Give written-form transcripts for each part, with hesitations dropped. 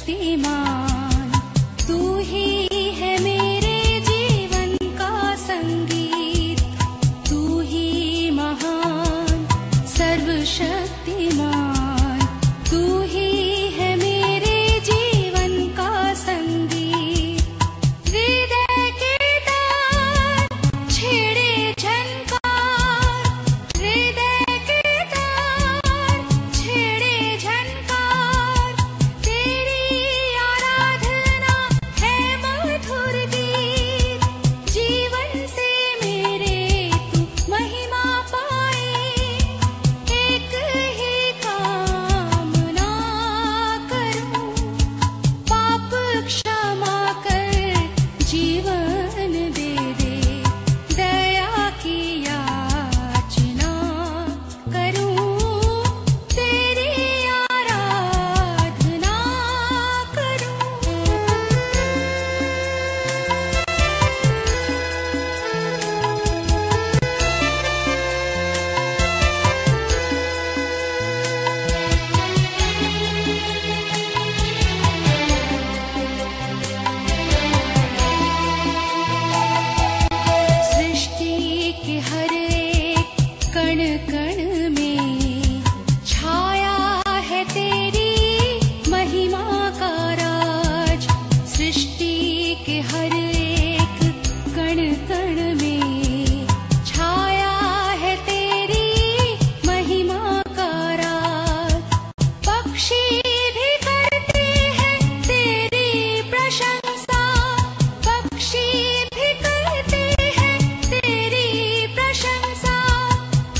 सर्वशक्तिमान, तू ही है मेरे जीवन का संगीत, तू ही महान सर्वशक्तिमान, तू ही है मेरे जीवन का संगीत। हृदय के तार छेड़े झनकार, हृदय के तार छेड़े झनकार, तेरी आराधना है मधुर गीत। जीवन से मेरे तू महिमा पाए, एक ही कामना करूं, पाप क्षमा कर जीवन दे दे, दया की याचना करूं, तेरी आराधना करूं। सृष्टि के हर एक कण कण में छाया है तेरी महिमा का राज। सृष्टि के हर एक कण कण में छाया है तेरी महिमा का राज। पक्षी भी करते हैं तेरी प्रशंसा, पक्षी भी करते हैं तेरी प्रशंसा,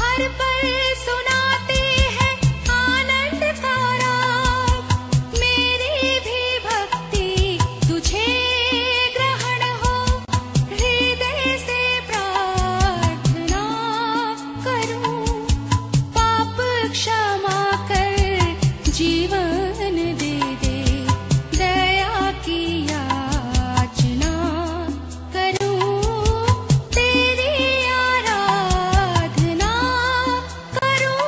हर पल सुनाते हैं आनंद का राग। मेरी भी भक्ति तुझे ग्रहण हो, हृदय से प्रार्थना करूं, पाप क्षमा कर जीवन दे दे, दया की याचना करूं, तेरी आराधना करूं।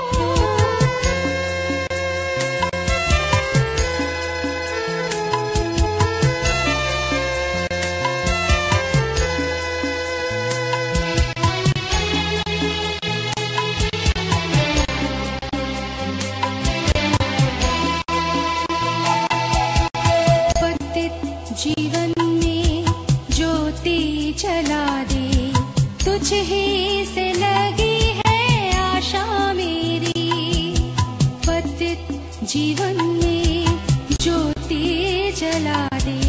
पतित जीवन में ज्योति जला दे, तुझ ही से लगी है आशा मेरी। पतित जीवन में ज्योति जला दे,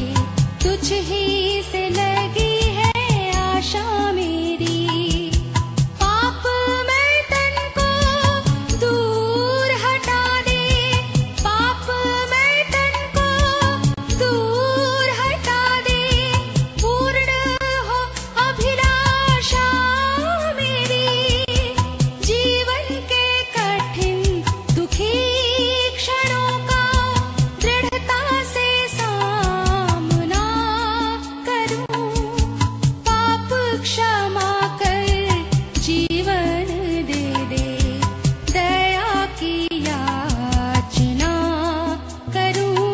तुझ ही से लगी है आशा मेरी। पाप मैं तन को दूर हटा दे, पाप मैं तन को दूर हटा दे, पूर्ण हो अभिलाषा मेरी। जीवन के कठिन दुखी क्षणों का दृढ़ता से सामना करूं, पाप क्षमा कर जीवन दे दे, दया की याचना करूं,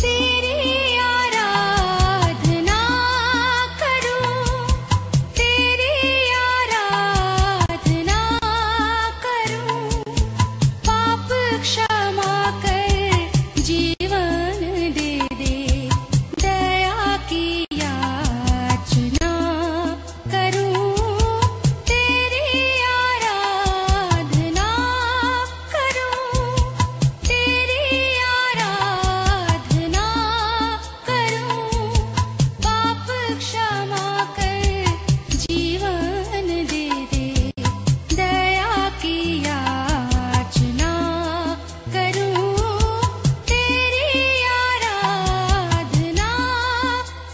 तेरी आराधना करूं, तेरी आराधना करूं, पाप क्षमा कर जीवन दे दे, दया की याचना करूं, तेरी आराधना करूं, तेरी आराधना करूं, पाप क्षमा कर जीवन दे दे, दया की याचना करूं, तेरी आराधना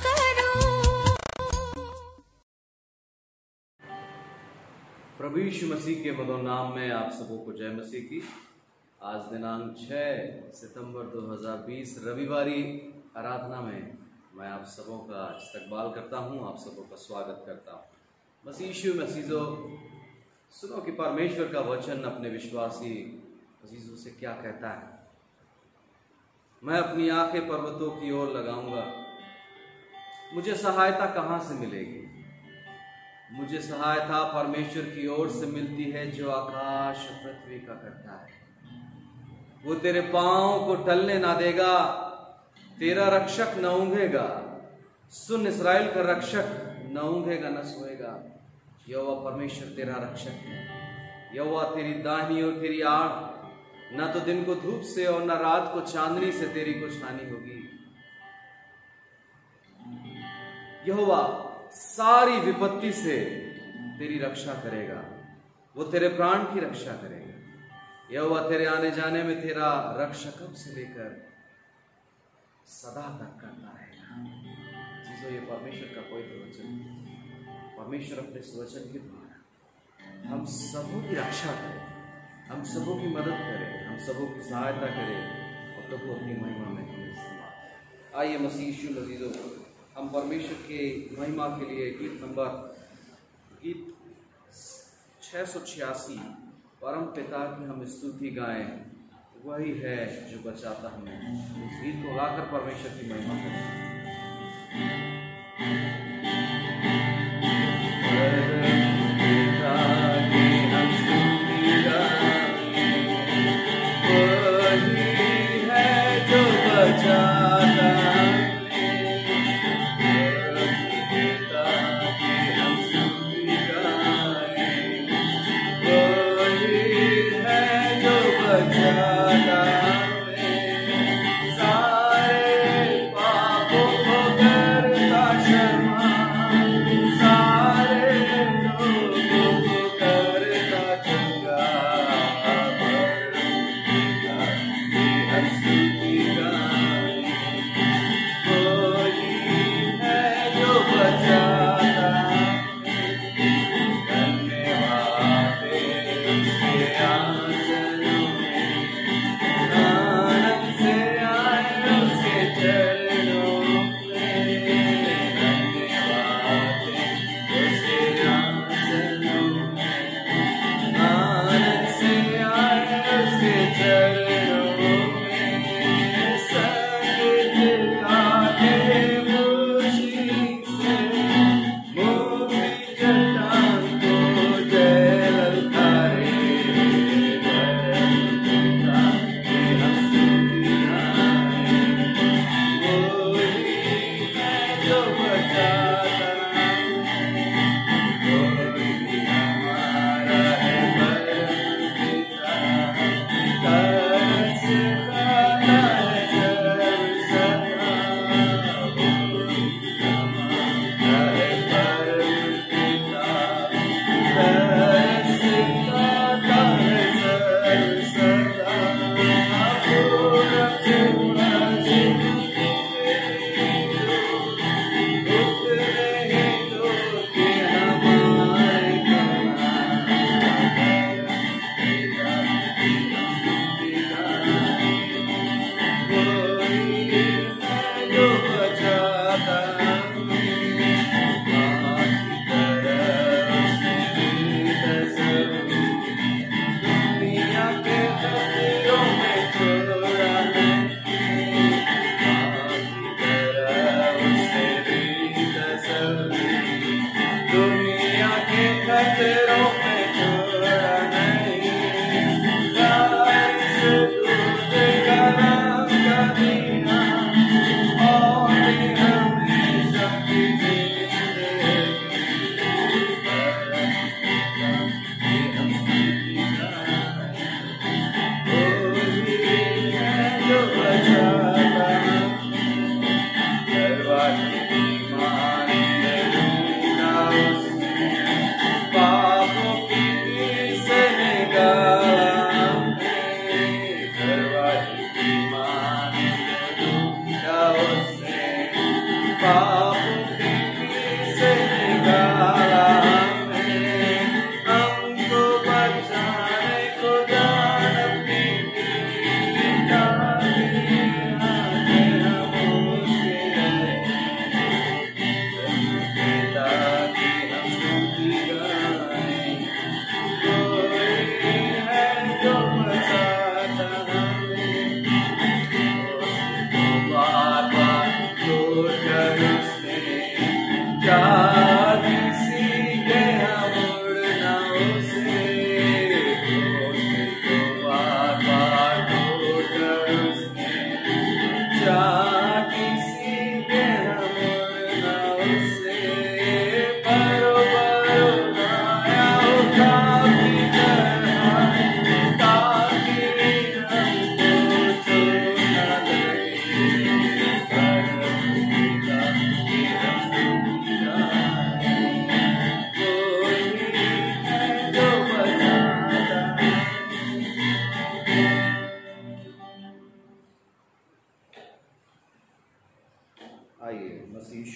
करूं। प्रभु यीशु मसीह के मधुर नाम में आप सबों को जय मसीह की। आज दिनांक 6 सितंबर 2020 रविवारी आराधना में मैं आप सबों का इस्तकबाल करता हूं, आप सबों का स्वागत करता हूं। मसीह यीशु मसीजो सुनो कि परमेश्वर का वचन अपने विश्वासी अजीजों से क्या कहता है। मैं अपनी आंखें पर्वतों की ओर लगाऊंगा। मुझे सहायता कहां से मिलेगी? मुझे सहायता परमेश्वर की ओर से मिलती है, जो आकाश और पृथ्वी का करता है। वो तेरे पांव को टलने ना देगा, तेरा रक्षक न ऊंघेगा। सुन, इस्राएल का रक्षक न ऊंघेगा न सोएगा। यहोवा परमेश्वर तेरा रक्षक है। यहोवा तेरी दाहिनी और तेरी आड़, न तो दिन को धूप से और न रात को चांदनी से तेरी कुछ हानि होगी। यहोवा सारी विपत्ति से तेरी रक्षा करेगा, वो तेरे प्राण की रक्षा करेगा। यहोवा तेरे आने जाने में तेरा रक्षा कब से लेकर सदा तक करता रहेगा। चीजों, ये परमेश्वर का कोई वचन, परमेश्वर अपने वचन के द्वारा हम सबों की रक्षा करे, हम सबों की मदद करे, हम सबों की सहायता करे और प्रभु अपनी महिमा में हमें इस्तेमाल। आइए मसीह यीशु अज़ीज़ों, हम परमेश्वर के महिमा के लिए गीत 686 परम पिता की हम स्तुति गाएं। वही है जो बचाता हमें। इस गीत को गाकर परमेश्वर की महिमा करें।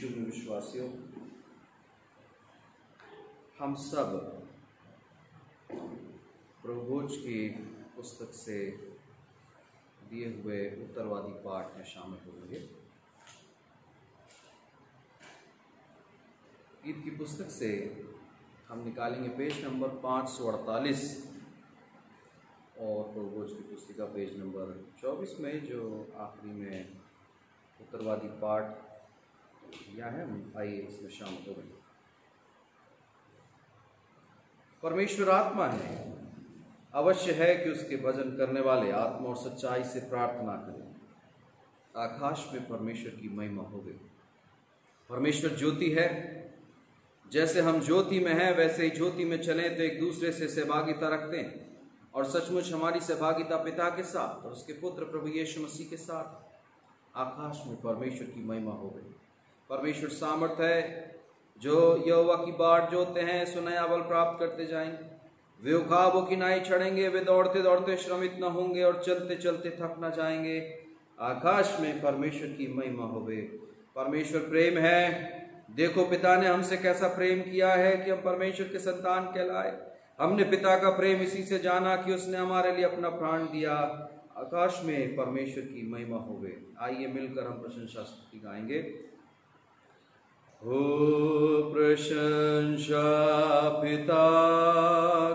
यीशु में विश्वासियों, हम सब प्रभु भोज की पुस्तक से दिए हुए उत्तरवादी पाठ में शामिल होंगे। ईद की पुस्तक से हम निकालेंगे पेज नंबर 548 और प्रभु भोज की पुस्तिका पेज नंबर 24 में जो आखिरी में उत्तरवादी पाठ किया है, हम आइए इसमें शामिल हो गए। परमेश्वर आत्मा है, अवश्य है कि उसके भजन करने वाले आत्मा और सच्चाई से प्रार्थना करें। आकाश में परमेश्वर की महिमा हो गई। परमेश्वर ज्योति है, जैसे हम ज्योति में हैं वैसे ही ज्योति में चलें तो एक दूसरे से सहभागिता रखते हैं, और सचमुच हमारी सहभागिता पिता के साथ और उसके पुत्र प्रभु यीशु मसीह के साथ। आकाश में परमेश्वर की महिमा हो गई। परमेश्वर सामर्थ है, जो यहोवा की बाट जोतते हैं सो नया बल प्राप्त करते जाएंगे। वे उकाबों की नाई चढ़ेंगे, वे दौड़ते दौड़ते श्रमित न होंगे और चलते चलते थक न जाएंगे। आकाश में परमेश्वर की महिमा हो गई। परमेश्वर प्रेम है। देखो पिता ने हमसे कैसा प्रेम किया है कि हम परमेश्वर के संतान कहलाए। हमने पिता का प्रेम इसी से जाना कि उसने हमारे लिए अपना प्राण दिया। आकाश में परमेश्वर की महिमा हो गई। आइए मिलकर हम प्रशंसा स्तुति गाएंगे। हो प्रशंसा पिता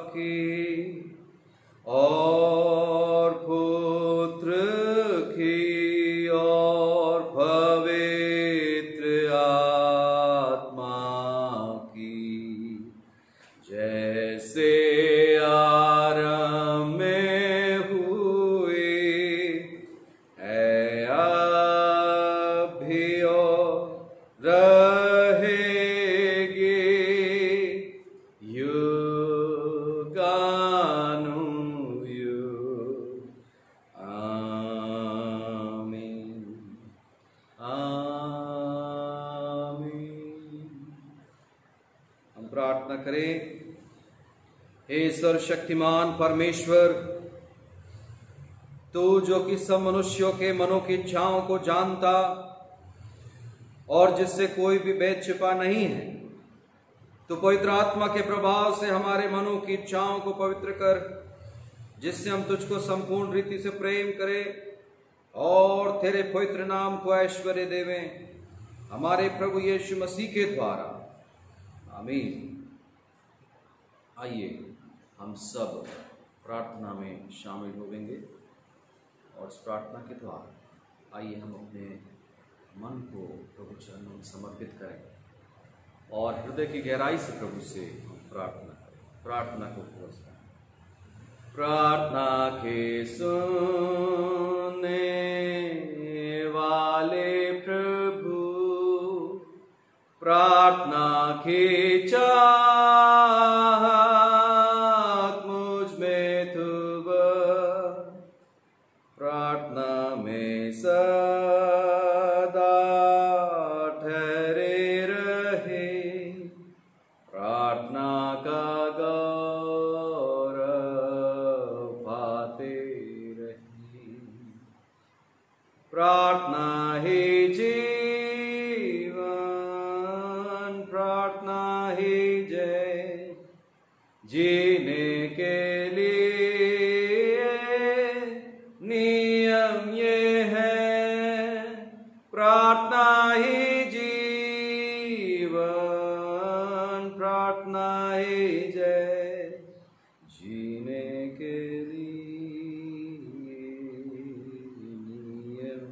की और पुत्र की और पवित्र आत्मा की, जैसे आरंभ में हुई है अब भी और रहेगी युगानुयुग। आमीन आमीन। हम प्रार्थना करें। हे सर्वशक्तिमान परमेश्वर, तू जो कि सब मनुष्यों के मनों की इच्छाओं को जानता और जिससे कोई भी भेद छिपा नहीं है, तो पवित्र आत्मा के प्रभाव से हमारे मनों की इच्छाओं को पवित्र कर, जिससे हम तुझको संपूर्ण रीति से प्रेम करें और तेरे पवित्र नाम को ऐश्वर्य देवें, हमारे प्रभु यीशु मसीह के द्वारा। आमीन। आइए हम सब प्रार्थना में शामिल होंगे और इस प्रार्थना के द्वारा आइए हम अपने मन को प्रभु चरणों में समर्पित करें और हृदय की गहराई से प्रभु से हम प्रार्थना करें। प्रार्थना को पुरस्कार। प्रार्थना के सुनने वाले प्रभु, प्रार्थना की चाहत मुझ में तू प्रार्थना में सदा ठहरे रहे, प्रार्थना का गौरव पाते रहे। प्रार्थना ही जीवन, प्रार्थना ही जय, जीने के लिए नियम ये है। प्रार्थना ही जीवन, प्रार्थना ही जय, जीने के लिए नियम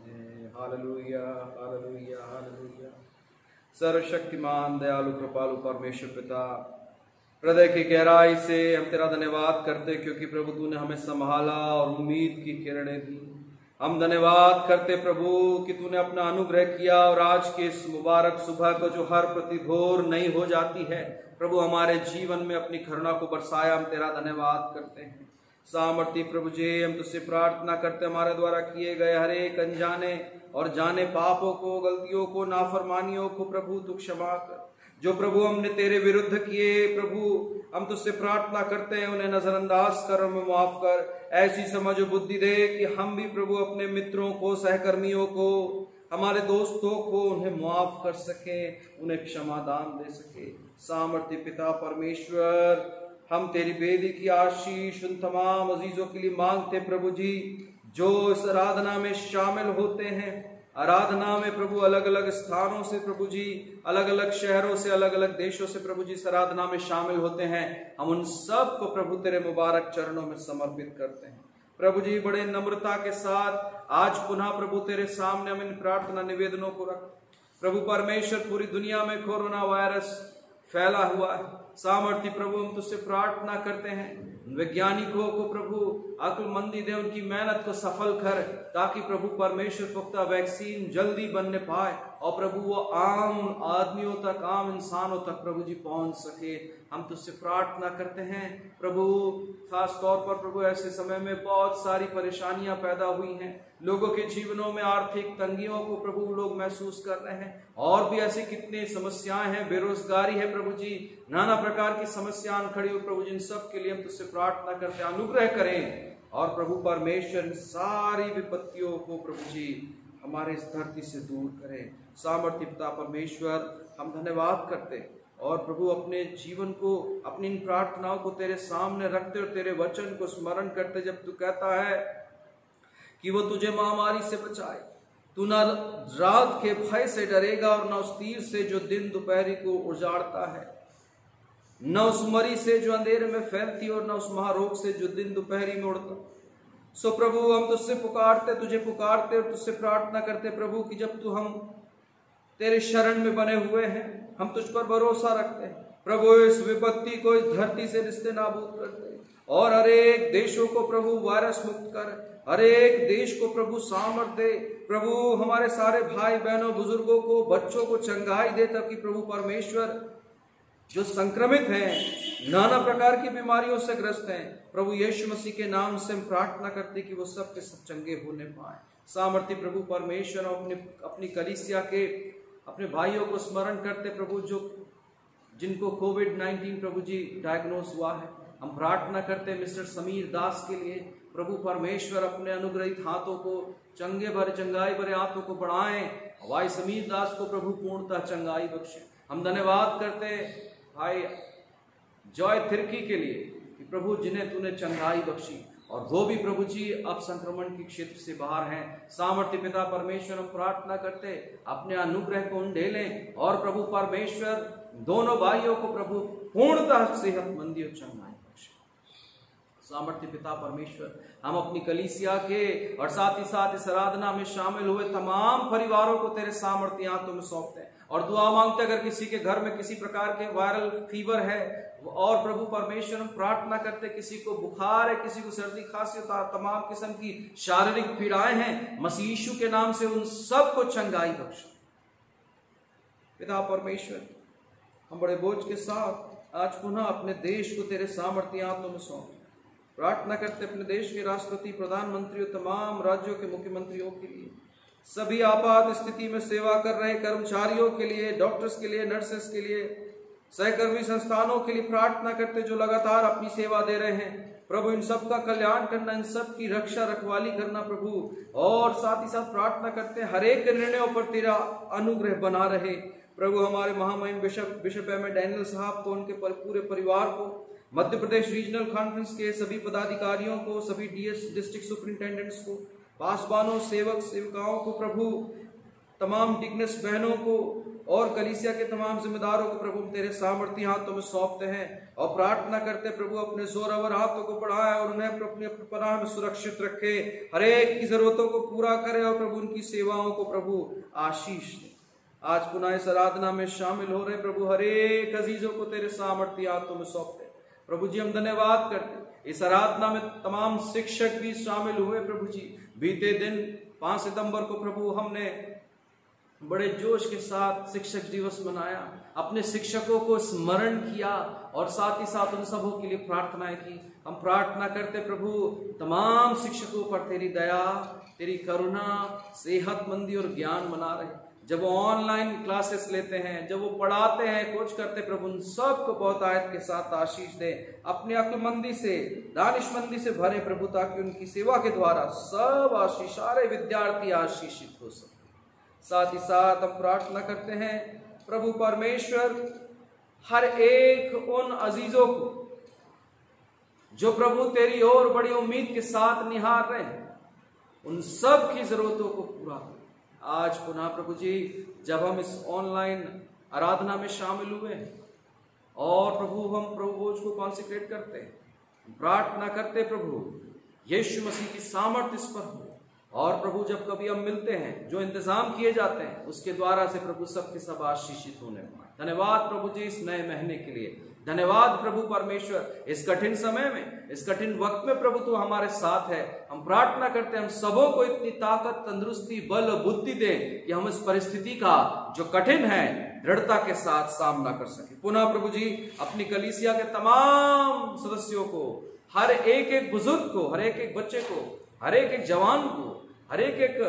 है। Hallelujah hallelujah hallelujah. सर्वशक्तिमान दयालु कृपालु परमेश्वर पिता, हृदय की गहराई से हम तेरा धन्यवाद करते क्योंकि प्रभु तूने हमें संभाला और उम्मीद की किरणें दी। हम धन्यवाद करते प्रभु कि तूने अपना अनुग्रह किया और आज के इस मुबारक सुबह को जो हर प्रतिभोर नई हो जाती है, प्रभु हमारे जीवन में अपनी करुणा को बरसाया। हम तेरा धन्यवाद करते हैं। सामर्थी प्रभु जी, हम तुझसे प्रार्थना करते हमारे द्वारा किए गए हर एक अनजाने और जाने पापों को, गलतियों को, नाफरमानियों को प्रभु तू क्षमा कर। जो प्रभु हमने तेरे विरुद्ध किए प्रभु, हम तुझसे प्रार्थना करते हैं उन्हें नजरअंदाज कर, हमें माफ कर। ऐसी समझ और बुद्धि दे कि हम भी प्रभु अपने मित्रों को, सहकर्मियों को हमारे दोस्तों को उन्हें माफ कर सके, उन्हें क्षमादान दे सके। सामर्थ्य पिता परमेश्वर, हम तेरी बेदी की आशीष उन तमाम अजीजों के लिए मांगते प्रभु जी जो इस आराधना में शामिल होते हैं। आराधना में प्रभु अलग अलग स्थानों से प्रभु जी, अलग अलग शहरों से, अलग अलग देशों से प्रभु जी इस आराधना में शामिल होते हैं। हम उन सब को प्रभु तेरे मुबारक चरणों में समर्पित करते हैं। प्रभु जी बड़े नम्रता के साथ आज पुनः प्रभु तेरे सामने हम इन प्रार्थना निवेदनों को रख। प्रभु परमेश्वर, पूरी दुनिया में कोरोना वायरस फैला हुआ है। सामर्थ्य प्रभु हम तुझसे प्रार्थना करते हैं, वैज्ञानिकों को प्रभु अक्लमंदी दे, उनकी मेहनत को सफल कर, ताकि प्रभु परमेश्वर पुख्ता वैक्सीन जल्दी बनने पाए और प्रभु वो आम आदमियों तक, आम इंसानों तक प्रभु जी पहुंच सके। हम तुझसे प्रार्थना करते हैं प्रभु, खास तौर पर प्रभु ऐसे समय में बहुत सारी परेशानियां पैदा हुई हैं, लोगों के जीवनों में आर्थिक तंगियों को प्रभु लोग महसूस कर रहे हैं, और भी ऐसी कितनी समस्याएं हैं, बेरोजगारी है प्रभु जी, नाना प्रकार की समस्याएं खड़ी हुई प्रभु जी। इन सब के लिए हम तुझसे प्रार्थना करते हैं, अनुग्रह करें और प्रभु परमेश्वर इन सारी विपत्तियों को प्रभु जी हमारे इस धरती से दूर करें। सामर्थ्य पिता परमेश्वर, हम धन्यवाद करते और प्रभु अपने जीवन को, अपनी इन प्रार्थनाओं को तेरे सामने रखते और तेरे वचन को स्मरण करते, जब तू कहता है कि वो तुझे महामारी से बचाए, तू न रात के भय से डरेगा और न उस तीर से जो दिन दोपहरी को उजाड़ता है, न उस मरी से जो अंधेरे में फैलती और न उस महारोग से जो दिन दोपहरी में उड़ता। सो प्रभु हम तुझसे पुकारते, तुझे पुकारते और तुझसे प्रार्थना करते प्रभु कि जब तू, हम तेरे शरण में बने हुए हैं, हम तुझ पर भरोसा रखते हैं प्रभु, इस विपत्ति को इस धरती से रिश्ते नाबूद करते और हर एक देशों को प्रभु वायरस मुक्त कर, हर एक देश को प्रभु सामर्थ दे प्रभु, हमारे सारे भाई बहनों, बुजुर्गों को, बच्चों को चंगाई दे, ताकि प्रभु परमेश्वर जो संक्रमित हैं, नाना प्रकार की बीमारियों से ग्रस्त हैं, प्रभु यीशु मसीह के नाम से हम प्रार्थना करते कि वो सब के सब चंगे होने पाए। सामर्थ्य प्रभु परमेश्वर, अपनी कलीसिया के अपने भाइयों को स्मरण करते प्रभु, जो जिनको कोविड-19 प्रभु जी डायग्नोस हुआ है, हम प्रार्थना करते मिस्टर समीर दास के लिए प्रभु परमेश्वर, अपने अनुग्रहित हाथों को, चंगाई भरे हाथों को बढ़ाएं, भाई समीर दास को प्रभु पूर्णतः चंगाई बख्शे। हम धन्यवाद करते भाई जॉय थिर्की के लिए कि प्रभु जिन्हें तूने चंगाई बख्शी और वो भी प्रभु जी अब संक्रमण के क्षेत्र से बाहर हैं। सामर्थ्य पिता परमेश्वर, हम प्रार्थना करते अपने अनुग्रह को उंडेलें और प्रभु परमेश्वर दोनों भाइयों को प्रभु पूर्णतः सेहतमंदी और चंगाई बख्शे। सामर्थ्य पिता परमेश्वर, हम अपनी कलीसिया के और साथ ही साथ इस आराधना में शामिल हुए तमाम परिवारों को तेरे सामर्थ्य हाथों में सौंपते हैं और दुआ मांगते, अगर किसी के घर में किसी प्रकार के वायरल फीवर है और प्रभु परमेश्वर हम प्रार्थना करते, किसी को बुखार है, किसी को सर्दी खांसी, तमाम किस्म की शारीरिक पीड़ाएं हैं, मसीह यीशु के नाम से उन सब को चंगाई बख्श। पिता परमेश्वर, हम बड़े बोझ के साथ आज पुनः अपने देश को तेरे सामर्थ्य हाथों में सौंपते, प्रार्थना करते अपने देश के राष्ट्रपति, प्रधानमंत्री और तमाम राज्यों के मुख्यमंत्रियों के लिए, सभी आपात स्थिति में सेवा कर रहे कर्मचारियों के लिए, डॉक्टर्स के लिए, नर्सेस के लिए, सहकर्मी संस्थानों के लिए प्रार्थना करते जो लगातार अपनी सेवा दे रहे हैं प्रभु, इन सब का कल्याण करना, इन सब की रक्षा रखवाली करना प्रभु, और साथ ही साथ प्रार्थना करते हर एक निर्णयों पर तेरा अनुग्रह बना रहे प्रभु। हमारे महामहिम बिशप एम डैनियल साहब को, उनके पूरे परिवार को, मध्य प्रदेश रीजनल कॉन्फ्रेंस के सभी पदाधिकारियों को, सभी डीएस डिस्ट्रिक्ट सुपरिंटेंडेंट्स को, पासवानों, सेवक सेविकाओं को प्रभु, तमाम डिग्नस बहनों को और कलीसिया के तमाम जिम्मेदारों को प्रभु तेरे सामर्थ्य हाथों में सौंपते हैं और प्रार्थना करते प्रभु अपने जोरावर हाथों को बढ़ाए और उन्हें अपनी पनाह में सुरक्षित रखे, हर एक की जरूरतों को पूरा करे और प्रभु उनकी सेवाओं को प्रभु आशीष दे। आज पुनः इस आराधना में शामिल हो रहे प्रभु हर एक अजीजों को तेरे सामर्थ्य हाथों में सौंपते प्रभु जी। हम धन्यवाद करते, इस आराधना में तमाम शिक्षक भी शामिल हुए प्रभु जी। बीते दिन 5 सितंबर को प्रभु हमने बड़े जोश के साथ शिक्षक दिवस मनाया, अपने शिक्षकों को स्मरण किया और साथ ही साथ उन सबों के लिए प्रार्थनाएं की। हम प्रार्थना करते प्रभु तमाम शिक्षकों पर तेरी दया, तेरी करुणा, सेहतमंदी और ज्ञान बना रहे। जब वो ऑनलाइन क्लासेस लेते हैं, जब वो पढ़ाते हैं, कोच करते प्रभु उन सबको बहुत आयत के साथ आशीष दे, अपनी अक्लमंदी से, दानिशमंदी से भरे प्रभु, ताकि उनकी सेवा के द्वारा सब आशीष, सारे विद्यार्थी आशीषित हो सके। साथ ही साथ हम प्रार्थना करते हैं प्रभु परमेश्वर, हर एक उन अजीजों को जो प्रभु तेरी ओर बड़ी उम्मीद के साथ निहार रहे हैं, उन सब की जरूरतों को पूरा कर। आज पुनः प्रभु जी जब हम इस ऑनलाइन आराधना में शामिल हुए हैं और प्रभु हम प्रभु भोज को कॉन्सेक्रेट करते हैं, प्रार्थना करते प्रभु यीशु मसीह की सामर्थ्य इस पर हो, और प्रभु जब कभी हम मिलते हैं जो इंतजाम किए जाते हैं उसके द्वारा से प्रभु सबके सब आशीषित होने पाए। धन्यवाद प्रभु जी इस नए महीने के लिए, धन्यवाद प्रभु परमेश्वर इस कठिन समय में, इस कठिन वक्त में प्रभु तू हमारे साथ है। हम प्रार्थना करते हैं हम सबों को इतनी ताकत, तंदुरुस्ती, बल और बुद्धि दे कि हम इस परिस्थिति का जो कठिन है दृढ़ता के साथ सामना कर सके। पुनः प्रभु जी अपनी कलीसिया के तमाम सदस्यों को, हर एक बुजुर्ग को, हर एक बच्चे को, हर एक जवान को, हर एक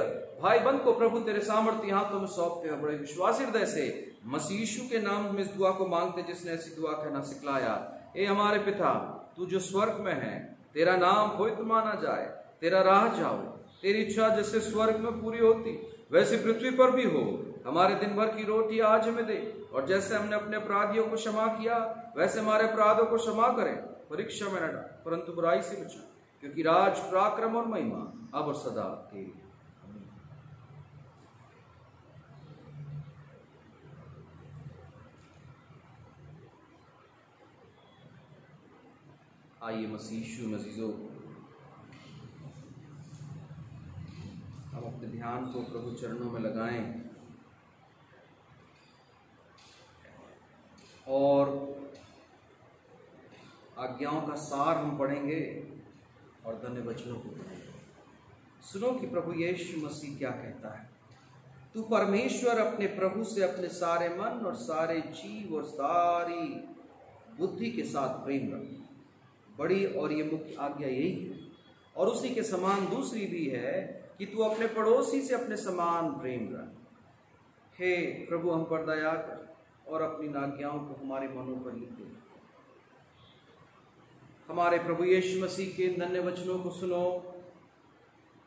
भाई बंद को प्रभु तेरे सामर्थ्य हाथों में सौंपते हैं। बड़े विश्वासी हृदय से मसीह यीशु के नाम में इस दुआ को मांगते जिसने ऐसी दुआ कहना सिखलाया। ए हमारे पिता, तू जो स्वर्ग में है, तेरा नाम पवित्र माना जाए, तेरा राह जाओ, तेरी इच्छा जैसे स्वर्ग में पूरी होती वैसे पृथ्वी पर भी हो। हमारे दिन भर की रोटी आज हमें दे, और जैसे हमने अपने अपराधियों को क्षमा किया वैसे हमारे अपराधों को क्षमा करें। परीक्षा में न डाल परंतु बुराई से बचा, क्योंकि राज, पराक्रम और महिमा अब और सदा तेरी। आइए मसीह यीशु में अजीजों, हम अपने ध्यान को प्रभु चरणों में लगाएं और आज्ञाओं का सार हम पढ़ेंगे और धन्य वचनों को पढ़ेंगे। सुनो कि प्रभु यीशु मसीह क्या कहता है। तू परमेश्वर अपने प्रभु से अपने सारे मन और सारे जीव और सारी बुद्धि के साथ प्रेम रख। बड़ी और ये मुख्य आज्ञा यही है, और उसी के समान दूसरी भी है कि तू अपने पड़ोसी से अपने समान प्रेम रख। हे प्रभु, हम पर दया कर और अपनी आज्ञाओं को हमारे मनों पर लिख दे। हमारे प्रभु यीशु मसीह के धन्य वचनों को सुनो।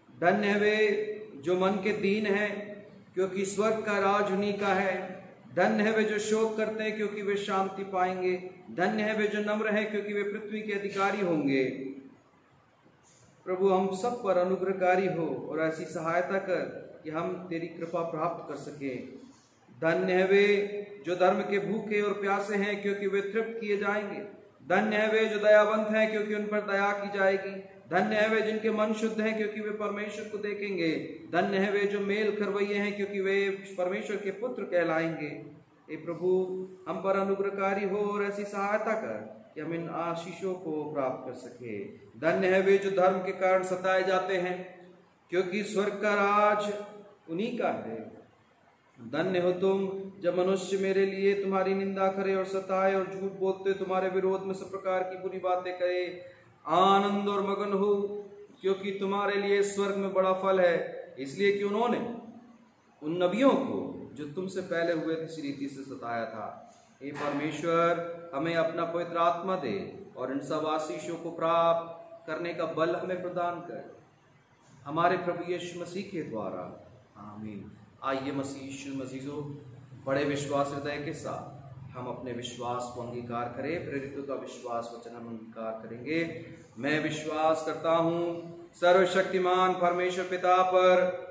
धन्य है वे जो मन के दीन हैं, क्योंकि स्वर्ग का राज उन्हीं का है। धन्य है वे जो शोक करते हैं, क्योंकि वे शांति पाएंगे। धन्य है वे जो नम्र हैं, क्योंकि वे पृथ्वी के अधिकारी होंगे। प्रभु हम सब पर अनुग्रहकारी हो और ऐसी सहायता कर कि हम तेरी कृपा प्राप्त कर सके। धन्य है वे जो धर्म के भूखे और प्यासे हैं, क्योंकि वे तृप्त किए जाएंगे। धन्य है वे जो दयावंत हैं, क्योंकि उन पर दया की जाएगी। धन्य है वे जिनके मन शुद्ध हैं, क्योंकि वे परमेश्वर को देखेंगे। धन्य है वे जो मेल करवैये हैं, क्योंकि वे परमेश्वर के पुत्र कहलाएंगे। हे प्रभु, हम पर अनुग्रहकारी हो और ऐसी सहायता कर कि हम इन आशीषों को प्राप्त कर सके। धन्य है वे जो धर्म के कारण सताए जाते हैं, क्योंकि स्वर्ग का राज उन्हीं का है। धन्य हो तुम जब मनुष्य मेरे लिए तुम्हारी निंदा करे और सताए और झूठ बोलते तुम्हारे विरोध में सब प्रकार की बुरी बातें करे। आनंद और मगन हो, क्योंकि तुम्हारे लिए स्वर्ग में बड़ा फल है, इसलिए कि उन्होंने उन नबियों को जो तुमसे पहले हुए थे इसी रीति से सताया था। हे परमेश्वर, हमें अपना पवित्र आत्मा दे और इन सब आशीषों को प्राप्त करने का बल हमें प्रदान कर, हमारे प्रभु यीशु मसीह के द्वारा। आमीन। आइए मसीह यीशु मसीह बड़े विश्वास हृदय के साथ हम अपने विश्वास को अंगीकार करें। प्रेरितों का विश्वास वचन हम अंगीकार करेंगे। मैं विश्वास करता हूँ सर्वशक्तिमान परमेश्वर पिता पर,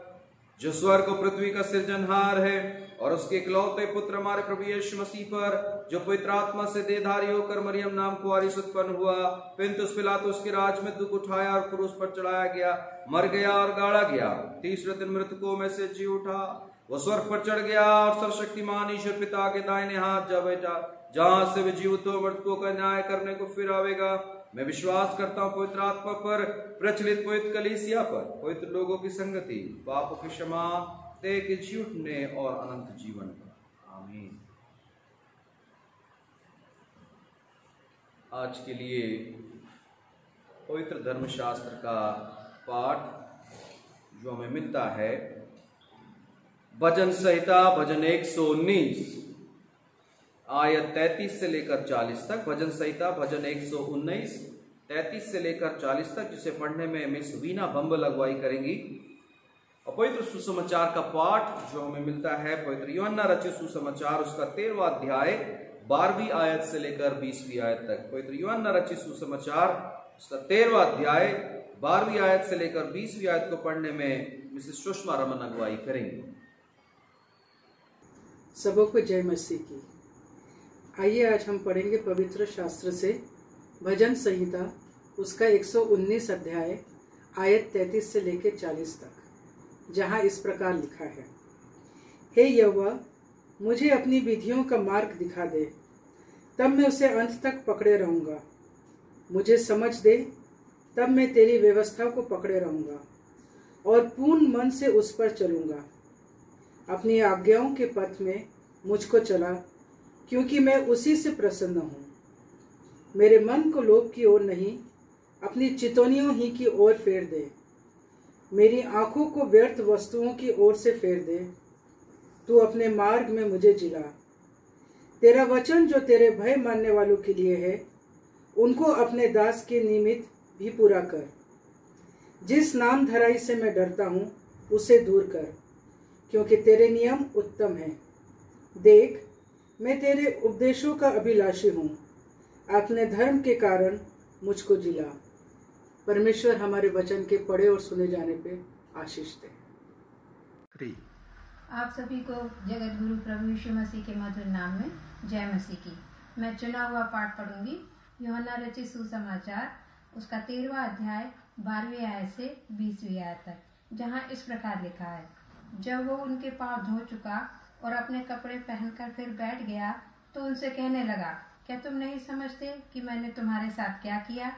जो स्वर्ग और पृथ्वी का सृजनहार है, और उसके इकलौते पुत्र हमारे प्रभु यीशु मसीह पर, जो पवित्र आत्मा से देहधारी होकर मरियम नाम कुंवारी से उत्पन्न हुआ, पिलातुस पिलातुस के राज में दुख उठाया और क्रूस पर चढ़ाया गया, मर गया और गाड़ा गया, तीसरे दिन मृतकों में से जी उठा, वो स्वर्ग पर चढ़ गया और सर्वशक्तिमान ईश्वर पिता के दाहिने हाथ जा बैठा, जहां से वे जीवितों मृतकों का न्याय करने को फिर आवेगा। मैं विश्वास करता हूँ पवित्र आत्मा पर, प्रचलित पवित्र कलीसिया पर, पवित्र लोगों की संगति, पापों की क्षमा, देह के जी उठने और अनंत जीवन पर। आमीन। आज के लिए पवित्र धर्मशास्त्र का पाठ जो हमें मिलता है भजन संहिता भजन 119 आयत 33 से लेकर 40 तक। भजन संहिता भजन 119 33 से लेकर 40 तक, जिसे पढ़ने में मिस वीना बम्ब लगवाई करेंगी। और पवित्र सुसमाचार का पाठ जो हमें मिलता है पवित्र यूहन्ना रचित सुसमाचार उसका 13वां अध्याय 12वीं आयत से लेकर 20वीं आयत तक। पवित्र यूहन्ना रचित सुसमाचार उसका 13वां अध्याय 12वीं आयत से लेकर 20वीं आयत को पढ़ने में मिसेस सुषमा रमन अगुवाई करेंगे। सबों को जय मसीह की। आइए आज हम पढ़ेंगे पवित्र शास्त्र से भजन संहिता उसका 119 अध्याय आयत 33 से लेकर 40 तक, जहाँ इस प्रकार लिखा है, हे यहोवा, मुझे अपनी विधियों का मार्ग दिखा दे, तब मैं उसे अंत तक पकड़े रहूंगा। मुझे समझ दे, तब मैं तेरी व्यवस्था को पकड़े रहूंगा और पूर्ण मन से उस पर चलूंगा। अपनी आज्ञाओं के पथ में मुझको चला, क्योंकि मैं उसी से प्रसन्न हूँ। मेरे मन को लोभ की ओर नहीं, अपनी चितौनियों ही की ओर फेर दे। मेरी आंखों को व्यर्थ वस्तुओं की ओर से फेर दे। तू अपने मार्ग में मुझे जिला। तेरा वचन जो तेरे भय मानने वालों के लिए है, उनको अपने दास के निमित्त भी पूरा कर। जिस नाम धराई से मैं डरता हूँ, उसे दूर कर, क्योंकि तेरे नियम उत्तम हैं। देख, मैं तेरे उपदेशों का अभिलाषी हूँ। अपने धर्म के कारण मुझको जिला। परमेश्वर हमारे वचन के पढ़े और सुने जाने पे आशीष दे। आप सभी को जगत गुरु प्रभु यीशु मसीह के मधुर नाम में जय मसीह की। मैं चुना हुआ पाठ पढ़ूंगी, यूहन्ना रचित सुसमाचार उसका 13वां अध्याय 12वीं आयत से 20वीं आयत तक, जहाँ इस प्रकार लिखा है, जब वो उनके पांव धो चुका और अपने कपड़े पहनकर फिर बैठ गया, तो उनसे कहने लगा, क्या तुम नहीं समझते कि मैंने तुम्हारे साथ क्या किया?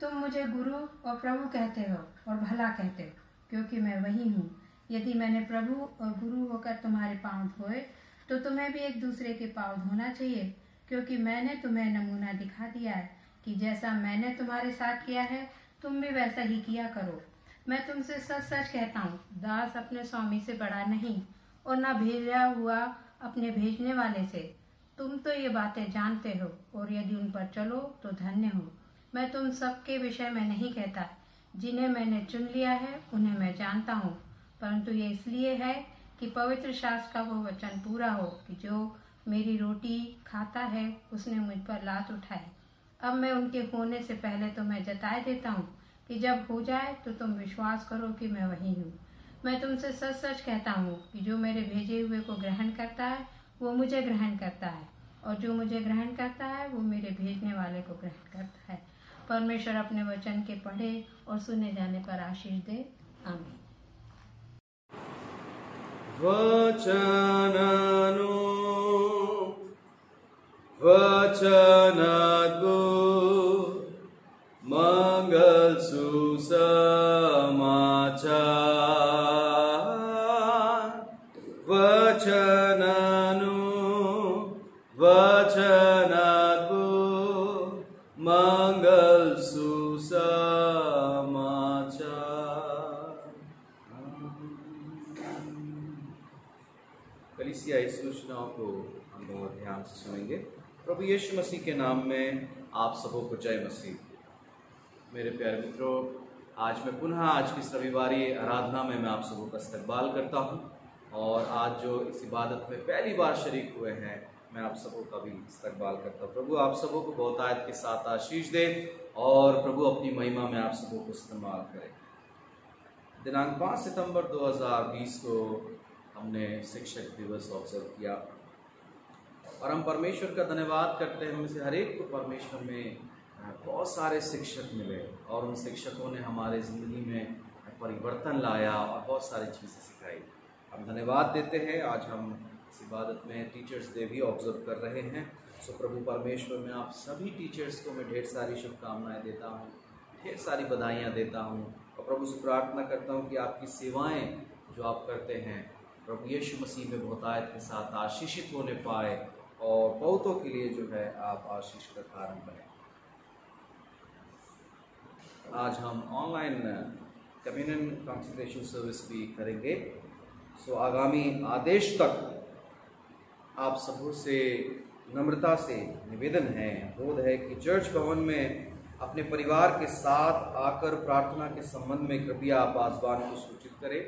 तुम मुझे गुरु और प्रभु कहते हो और भला कहते हो, क्योंकि मैं वही हूँ। यदि मैंने प्रभु और गुरु होकर तुम्हारे पांव धोए, तो तुम्हें भी एक दूसरे के पांव धोना चाहिए, क्योंकि मैंने तुम्हें नमूना दिखा दिया है कि जैसा मैंने तुम्हारे साथ किया है, तुम भी वैसा ही किया करो। मैं तुमसे सच सच कहता हूँ, दास अपने स्वामी से बड़ा नहीं, और न भेजा हुआ अपने भेजने वाले से। तुम तो ये बातें जानते हो, और यदि उन पर चलो तो धन्य हो। मैं तुम सबके विषय में नहीं कहता। जिन्हें मैंने चुन लिया है, उन्हें मैं जानता हूँ, परंतु ये इसलिए है कि पवित्र शास्त्र का वो वचन पूरा हो कि जो मेरी रोटी खाता है, उसने मुझ पर लात उठाई। अब मैं उनके होने से पहले तुम्हें जताए देता हूँ कि जब हो जाए तो तुम विश्वास करो कि मैं वही हूँ। मैं तुमसे सच सच कहता हूँ कि जो मेरे भेजे हुए को ग्रहण करता है, वो मुझे ग्रहण करता है, और जो मुझे ग्रहण करता है, वो मेरे भेजने वाले को ग्रहण करता है। परमेश्वर अपने वचन के पढ़े और सुने जाने पर आशीष दे। आमीन। वचनादो मंगल सुसमाचार। वचनादो मंगल सुसमाचार। कलीसिया इस सूचनाओं को हम बहुत ध्यान से सुनेंगे। प्रभु यीशु मसीह के नाम में आप सबों को जय मसीह। मेरे प्यारे मित्रों, आज मैं पुनः आज की इस रविवारी आराधना में मैं आप सबों का इस्तकबाल करता हूं, और आज जो इस इबादत में पहली बार शरीक हुए हैं, मैं आप सबों का भी इस्तकबाल करता हूँ। प्रभु आप सबों को बहुतायत के साथ आशीष दे, और प्रभु अपनी महिमा में आप सबों को इस्तेमाल करे। दिनांक 5 सितंबर 2020 को हमने शिक्षक दिवस ऑब्जर्व किया, और हम परमेश्वर का धन्यवाद करते हैं। हम से हर एक को परमेश्वर में बहुत सारे शिक्षक मिले, और उन शिक्षकों ने हमारे ज़िंदगी में परिवर्तन लाया और बहुत सारी चीज़ें सिखाई। हम धन्यवाद देते हैं। आज हम इस इबादत में टीचर्स डे भी ऑब्जर्व कर रहे हैं। सो प्रभु परमेश्वर में आप सभी टीचर्स को मैं ढेर सारी शुभकामनाएं देता हूँ, ढेर सारी बधाइयाँ देता हूँ, और प्रभु से प्रार्थना करता हूँ कि आपकी सेवाएँ जो आप करते हैं, प्रभु यीशु मसीह में बहुतायत के साथ आशीषित होने पाए, और बहुतों के लिए जो है आप आशीष का कारण बने। आज हम ऑनलाइन कम्युनियन कंसल्टेशन सर्विस भी करेंगे। सो आगामी आदेश तक आप सबों से नम्रता से निवेदन है, बोध है कि चर्च भवन में अपने परिवार के साथ आकर प्रार्थना के संबंध में कृपया आप आज़बान को सूचित करें,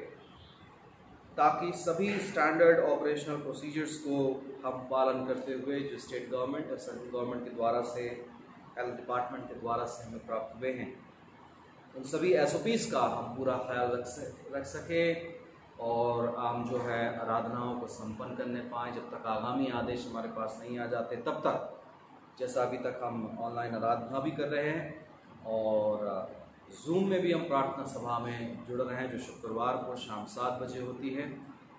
ताकि सभी स्टैंडर्ड ऑपरेशनल प्रोसीजर्स को हम पालन करते हुए जो स्टेट गवर्नमेंट और सेंट्रल गवर्नमेंट के द्वारा से, हेल्थ डिपार्टमेंट के द्वारा से हमें प्राप्त हुए हैं, उन सभी SOPs का हम पूरा ख्याल रख सकें और हम जो है आराधनाओं को संपन्न करने पाएँ। जब तक आगामी आदेश हमारे पास नहीं आ जाते तब तक, जैसा अभी तक हम ऑनलाइन आराधना भी कर रहे हैं और जूम में भी हम प्रार्थना सभा में जुड़ रहे हैं जो शुक्रवार को शाम 7 बजे होती है।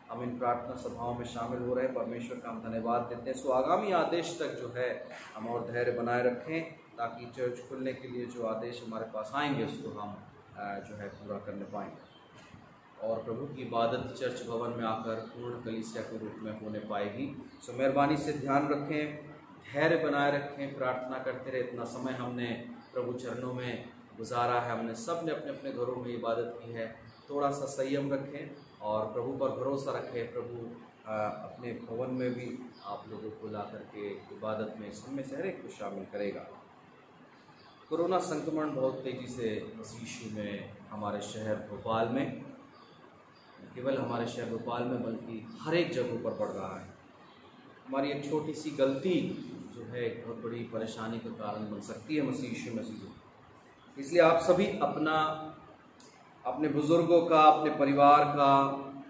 हम इन प्रार्थना सभाओं में शामिल हो रहे हैं। परमेश्वर का हम धन्यवाद देते हैं। सो आगामी आदेश तक जो है हम और धैर्य बनाए रखें ताकि चर्च खुलने के लिए जो आदेश हमारे पास आएंगे उसको हम जो है पूरा करने पाएंगे और प्रभु की इबादत चर्च भवन में आकर पूर्ण कलीसिया के रूप में होने पाएगी। सो मेहरबानी से ध्यान रखें, धैर्य बनाए रखें, प्रार्थना करते रहे। इतना समय हमने प्रभु चरणों में गुजारा है, हमने सब ने अपने अपने घरों में इबादत की है। थोड़ा सा संयम रखें और प्रभु पर भरोसा रखें। प्रभु अपने भवन में भी आप लोगों को ला करके इबादत में सब में से हर एक को शामिल करेगा। कोरोना संक्रमण बहुत तेज़ी से मसीह में हमारे शहर भोपाल में, केवल हमारे शहर भोपाल में बल्कि हर एक जगह पर बढ़ रहा है। हमारी एक छोटी सी गलती जो है एक बहुत बड़ी परेशानी का कारण बन सकती है मसीह। इसलिए आप सभी अपने बुज़ुर्गों का, अपने परिवार का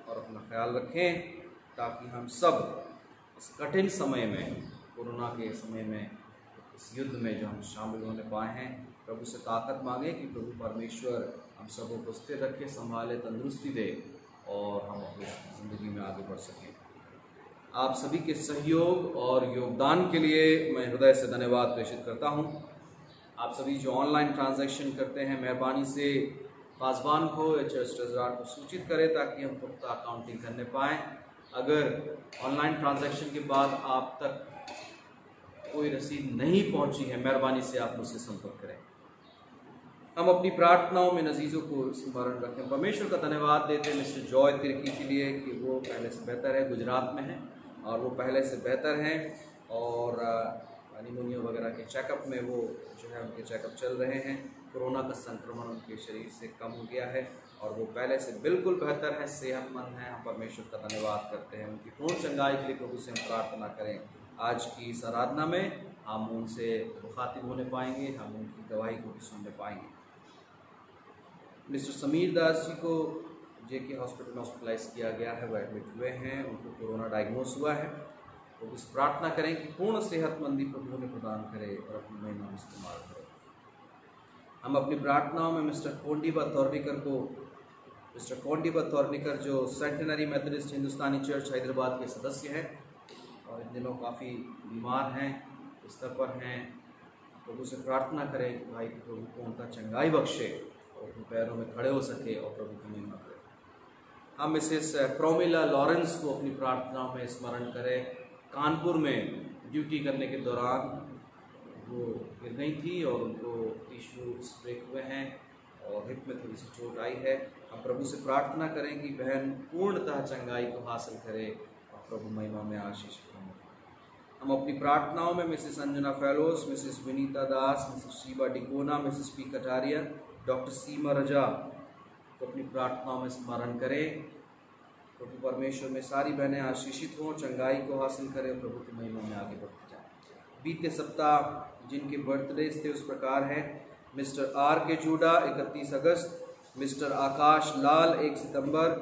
और अपना ख्याल रखें ताकि हम सब इस कठिन समय में, कोरोना के समय में, इस युद्ध में जो हम शामिल होने पाए हैं, प्रभु से ताकत मांगे कि प्रभु परमेश्वर हम सबों को स्थिर रखे, संभाले, तंदुरुस्ती दे और हम अपनी ज़िंदगी में आगे बढ़ सकें। आप सभी के सहयोग और योगदान के लिए मैं हृदय से धन्यवाद प्रेषित करता हूं। आप सभी जो ऑनलाइन ट्रांजैक्शन करते हैं, मेहरबानी से पासवान को या चर्च ट्रेजरार को सूचित करें ताकि हम पुख्ता अकाउंटिंग करने पाएँ। अगर ऑनलाइन ट्रांजैक्शन के बाद आप तक कोई रसीद नहीं पहुंची है, मेहरबानी से आप मुझसे संपर्क करें। हम अपनी प्रार्थनाओं में अजीज़ों को स्मरण रखें। परमेश्वर का धन्यवाद देते हैं मिस्टर जॉय तिर्की के लिए कि वो पहले से बेहतर है, गुजरात में है और वो पहले से बेहतर हैं और निमोनिया वगैरह के चेकअप में वो जो है उनके चेकअप चल रहे हैं। कोरोना का संक्रमण उनके शरीर से कम हो गया है और वो पहले से बिल्कुल बेहतर है, सेहतमंद हैं। हम परमेश्वर का धन्यवाद करते हैं। उनकी पूर्ण चंगाई के लिए प्रभु से हम प्रार्थना करें। आज की इस आराधना में हम उनसे मुखातिब होने पाएंगे, हम उनकी गवाही को भी सुनने पाएंगे। मिस्टर समीर दास जी को JK हॉस्पिटल में हॉस्पिटलाइज किया गया है, वो एडमिट हुए हैं, उनको कोरोना डायग्नोस हुआ है। तो इस प्रार्थना करें कि पूर्ण सेहतमंदी प्रभु उन्हें प्रदान करे और अपनी महिमा में इस्तेमाल करे। हम अपनी प्रार्थनाओं में मिस्टर कोंडीबा थॉर्निकर जो सेंटेनरी मेथोडिस्ट हिंदुस्तानी चर्च हैदराबाद के सदस्य हैं और इन दिनों काफ़ी बीमार हैं, बिस्तर पर हैं, प्रभु से प्रार्थना करें कि भाई प्रभु को उनका चंगाई बख्शे और अपने पैरों में खड़े हो सके और प्रभु की महिमा करें। हम मिसेस प्रोमिला लॉरेंस को अपनी प्रार्थनाओं में स्मरण करें। कानपुर में ड्यूटी करने के दौरान वो गिर गई थी और उनको टिश्यूज ब्रेक हुए हैं और हिप में थोड़ी सी चोट आई है। हम प्रभु से प्रार्थना करें कि बहन पूर्णतः चंगाई को हासिल करे और प्रभु महिमा में आशीष करें। हम अपनी प्रार्थनाओं में Mrs Anjana Fellows, Mrs Vinita Das, Mrs Sheeba डिकोना, Mrs P Kataria, doctor Seema Raza को अपनी प्रार्थनाओं में स्मरण करें। प्रभु परमेश्वर में सारी बहनें आशीषित हों, चंगाई को हासिल करें, प्रभु की महिमा में आगे बढ़ते जाएं। बीते सप्ताह जिनके बर्थडेज थे उस प्रकार हैं: मिस्टर RK जूडा 31 अगस्त, मिस्टर आकाश लाल 1 सितंबर,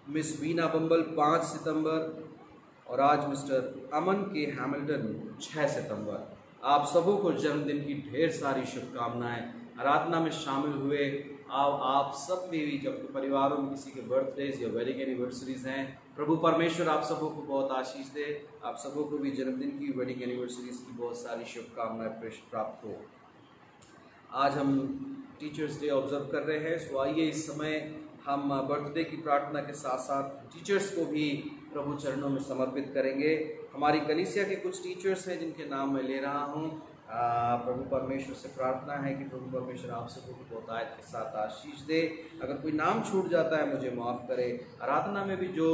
मिस वीना बम्बल 5 सितंबर और आज मिस्टर अमन के हैमिल्टन 6 सितंबर। आप सबों को जन्मदिन की ढेर सारी शुभकामनाएं। आराधना में शामिल हुए आप सब भी जब परिवारों में किसी के बर्थडेज या वेडिंग एनिवर्सरीज हैं, प्रभु परमेश्वर आप सबों को बहुत आशीष दे। आप सबों को भी जन्मदिन की, वेडिंग एनिवर्सरीज की बहुत सारी शुभकामनाएं प्राप्त हो। आज हम टीचर्स डे ऑब्जर्व कर रहे हैं, सो आइए इस समय हम बर्थडे की प्रार्थना के साथ साथ टीचर्स को भी प्रभु चरणों में समर्पित करेंगे। हमारी कलीसिया के कुछ टीचर्स हैं जिनके नाम मैं ले रहा हूँ। प्रभु परमेश्वर से प्रार्थना है कि प्रभु परमेश्वर आप सबको बहुतायत के साथ आशीष दे। अगर कोई नाम छूट जाता है मुझे माफ़ करे। आराधना में भी जो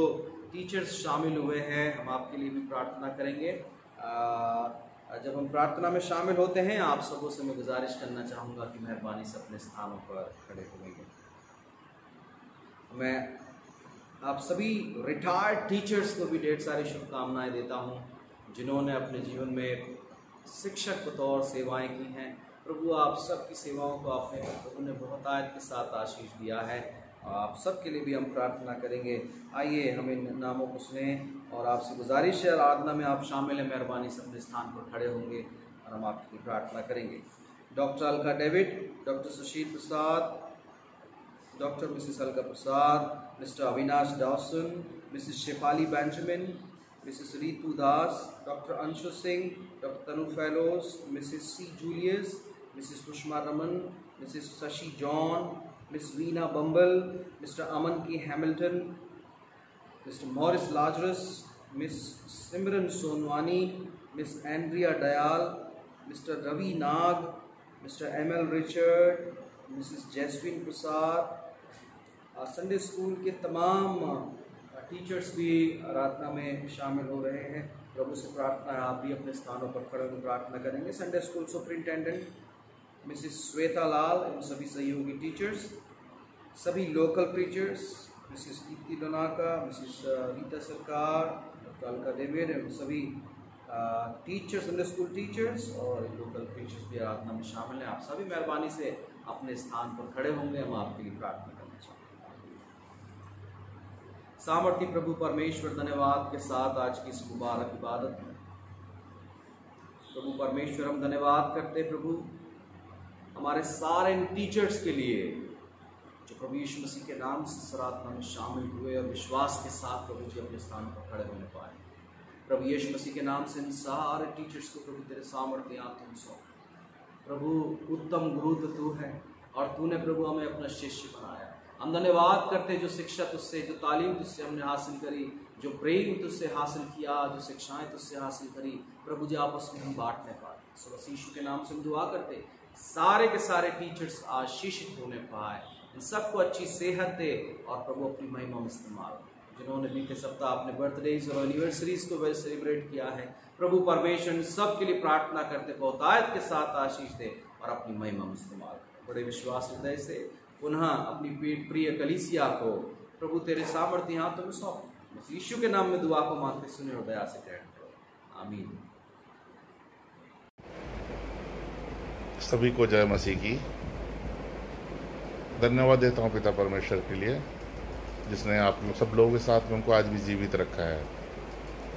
टीचर्स शामिल हुए हैं हम आपके लिए भी प्रार्थना करेंगे। जब हम प्रार्थना में शामिल होते हैं आप सबों से मैं गुजारिश करना चाहूँगा कि मेहरबानी से अपने स्थानों पर खड़े होंगे। मैं आप सभी रिटायर्ड टीचर्स को भी ढेर सारी शुभकामनाएं देता हूं, जिन्होंने अपने जीवन में शिक्षक के तौर सेवाएं की हैं। प्रभु आप सबकी सेवाओं को आपने प्रभु ने बहुत आयत के साथ आशीष दिया है, और आप सबके लिए भी हम प्रार्थना करेंगे। आइए हम इन नामों को सुनें और आपसे गुजारिश है आराधना में आप शामिल हैं, मेहरबानी से अपने स्थान पर खड़े होंगे और हम आपकी प्रार्थना करेंगे। Doctor Alka David, doctor Sushil Prasad, doctor Mrs Alka Prasad, Mr Avinash Dawson, Mrs Shefali Benjamin, Mrs Ritu Das, doctor Anshu Singh, doctor Tanu Fellows, Mrs C Julius, Mrs Sushma Raman, Mrs Shashi John, Miss Veena बम्बल, मिस्टर अमन की Hamilton, Mr Morris Lazarus, Miss Simran Sonwani, Miss Andrea Dayal, Mr Ravi Nag, Mr M L. Richard, Mrs Jeswin Prasad, Sunday school के तमाम teachers भी आराधना में शामिल हो रहे हैं। प्रभु से प्रार्थना है आप भी अपने स्थानों पर खड़े होकर प्रार्थना करेंगे। Sunday school superintendent Mrs Shweta Lal, इन सभी सहयोगी टीचर्स, सभी लोकल प्रीचर्स, मिसेस कीर्ति लोनाका, Mrs Rita Sarkar, doctor Alka David, एवं सभी टीचर्स, संडे स्कूल टीचर्स और लोकल प्रीचर्स भी आराधना में शामिल हैं। आप सभी मेहरबानी से अपने स्थान पर खड़े होंगे, हम आपके लिए प्रार्थना करना चाहते हैं। सामर्थी प्रभु परमेश्वर, धन्यवाद के साथ आज की इस मुबारक इबादत में प्रभु परमेश्वर हम धन्यवाद करते प्रभु हमारे सारे टीचर्स के लिए जो प्रभु यीशु मसीह के नाम से इस आराधना में शामिल हुए और विश्वास के साथ प्रभु जी अपने स्थान पर खड़े होने पाए। प्रभु यीशु मसीह के नाम से इन सारे टीचर्स को प्रभु तेरे सामर्थ्य तुम सौंप। प्रभु उत्तम गुरु तो तू है और तूने प्रभु हमें अपना शिष्य बनाया। हम धन्यवाद करते जो शिक्षा तुझसे, जो तालीम तुझसे हमने हासिल करी, जो प्रेम तुझसे हासिल किया, जो शिक्षाएं तुझसे हासिल करी, प्रभु जी आपस में हम बांटने पाए। सो यीशु के नाम से हम दुआ करते सारे के सारे टीचर्स आशीषित होने पाए, इन सबको अच्छी सेहत दे और प्रभु अपनी महिमा में इस्तेमाल। जिन्होंने बीते सप्ताह अपने बर्थडेज और एनिवर्सरीज को सेलिब्रेट किया है, प्रभु परमेश्वर सब के लिए प्रार्थना करते बहुतायत के साथ आशीष दे और अपनी महिमा में इस्तेमाल। बड़े विश्वास हृदय से पुनः अपनी प्रिय कलीसिया को प्रभु तेरे सामर्थ्य हाथों में सौंप। यीशु के नाम में दुआ को मांगते सुने और दया से ग्रहण करो, आमीन। सभी को जय मसीह की। धन्यवाद देता हूँ पिता परमेश्वर के लिए जिसने आप सब लोगों के साथ में उनको आज भी जीवित रखा है।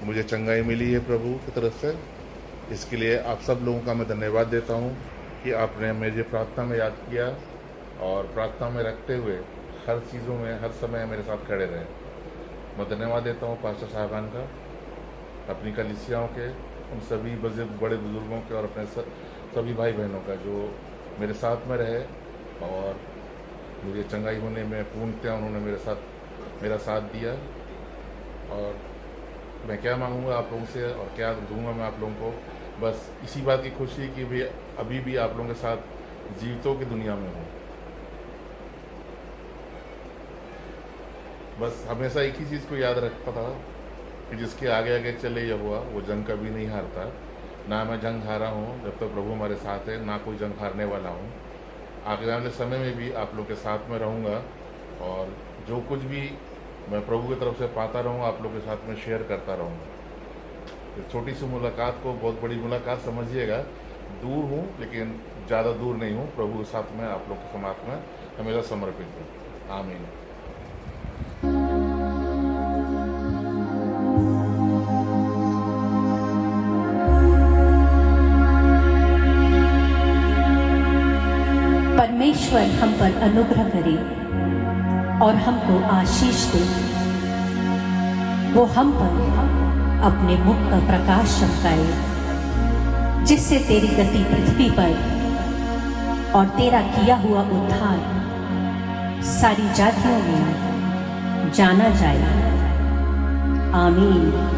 मुझे चंगाई मिली है प्रभु की तरफ से, इसके लिए आप सब लोगों का मैं धन्यवाद देता हूँ कि आपने मुझे प्रार्थना में याद किया और प्रार्थना में रखते हुए हर चीज़ों में हर समय मेरे साथ खड़े रहे। मैं धन्यवाद देता हूँ पास्टर साहबान का, अपनी कलीसियाओं के, उन सभी बड़े बुजुर्गों के और अपने सभी भाई बहनों का जो मेरे साथ में रहे और मुझे चंगाई होने में पूर्णतः उन्होंने मेरा साथ दिया। और मैं क्या मांगूंगा आप लोगों से और क्या दूंगा मैं आप लोगों को, बस इसी बात की खुशी कि भी अभी भी आप लोगों के साथ जीवितों की दुनिया में हूँ। बस हमेशा एक ही चीज़ को याद रखता था कि जिसके आगे आगे चले हुआ वो जंग कभी नहीं हारता। ना मैं जंग हारा हूँ जब तक प्रभु हमारे साथ है, ना कोई जंग हारने वाला हूँ। आगे आने समय में भी आप लोग के साथ में रहूँगा और जो कुछ भी मैं प्रभु की तरफ से पाता रहूँगा आप लोग के साथ में शेयर करता रहूँगा। इस छोटी सी मुलाकात को बहुत बड़ी मुलाकात समझिएगा। दूर हूँ लेकिन ज़्यादा दूर नहीं हूँ। प्रभु के साथ में आप लोग के समाज में हमेशा समर्पित हूँ। आमीन। परमेश्वर हम पर अनुग्रह करे और हमको आशीष दे। वो हम पर अपने मुख का प्रकाश चमकाए, जिससे तेरी गति पृथ्वी पर और तेरा किया हुआ उद्धार सारी जातियों में जाना जाए। आमीन।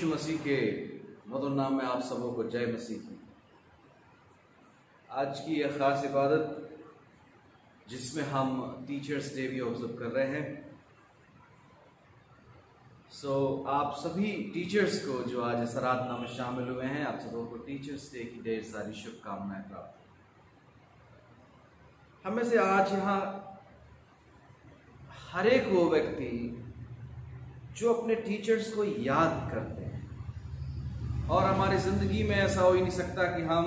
यीशु मसीह के मधुर नाम में आप सबों को जय मसीह की। आज की यह खास इबादत जिसमें हम टीचर्स डे भी ऑब्जर्व कर रहे हैं। आप सभी टीचर्स को जो आज इस आराधना में शामिल हुए हैं, आप सबों को टीचर्स डे की ढेर सारी शुभकामनाएं प्राप्त। हमें से आज यहाँ हर एक वो व्यक्ति जो अपने टीचर्स को याद करते हैं, और हमारी जिंदगी में ऐसा हो ही नहीं सकता कि हम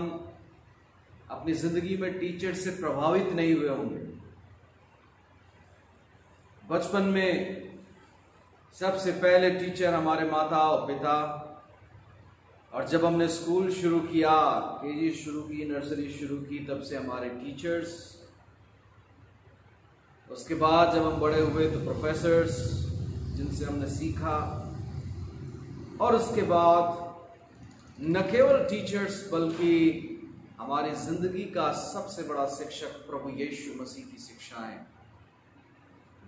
अपनी जिंदगी में टीचर से प्रभावित नहीं हुए होंगे। बचपन में सबसे पहले टीचर हमारे माता और पिता, और जब हमने स्कूल शुरू किया, केजी शुरू की, नर्सरी शुरू की, तब से हमारे टीचर्स। उसके बाद जब हम बड़े हुए तो प्रोफेसर्स जिनसे हमने सीखा, और उसके बाद न केवल टीचर्स बल्कि हमारी जिंदगी का सबसे बड़ा शिक्षक प्रभु यीशु मसीह की शिक्षाएं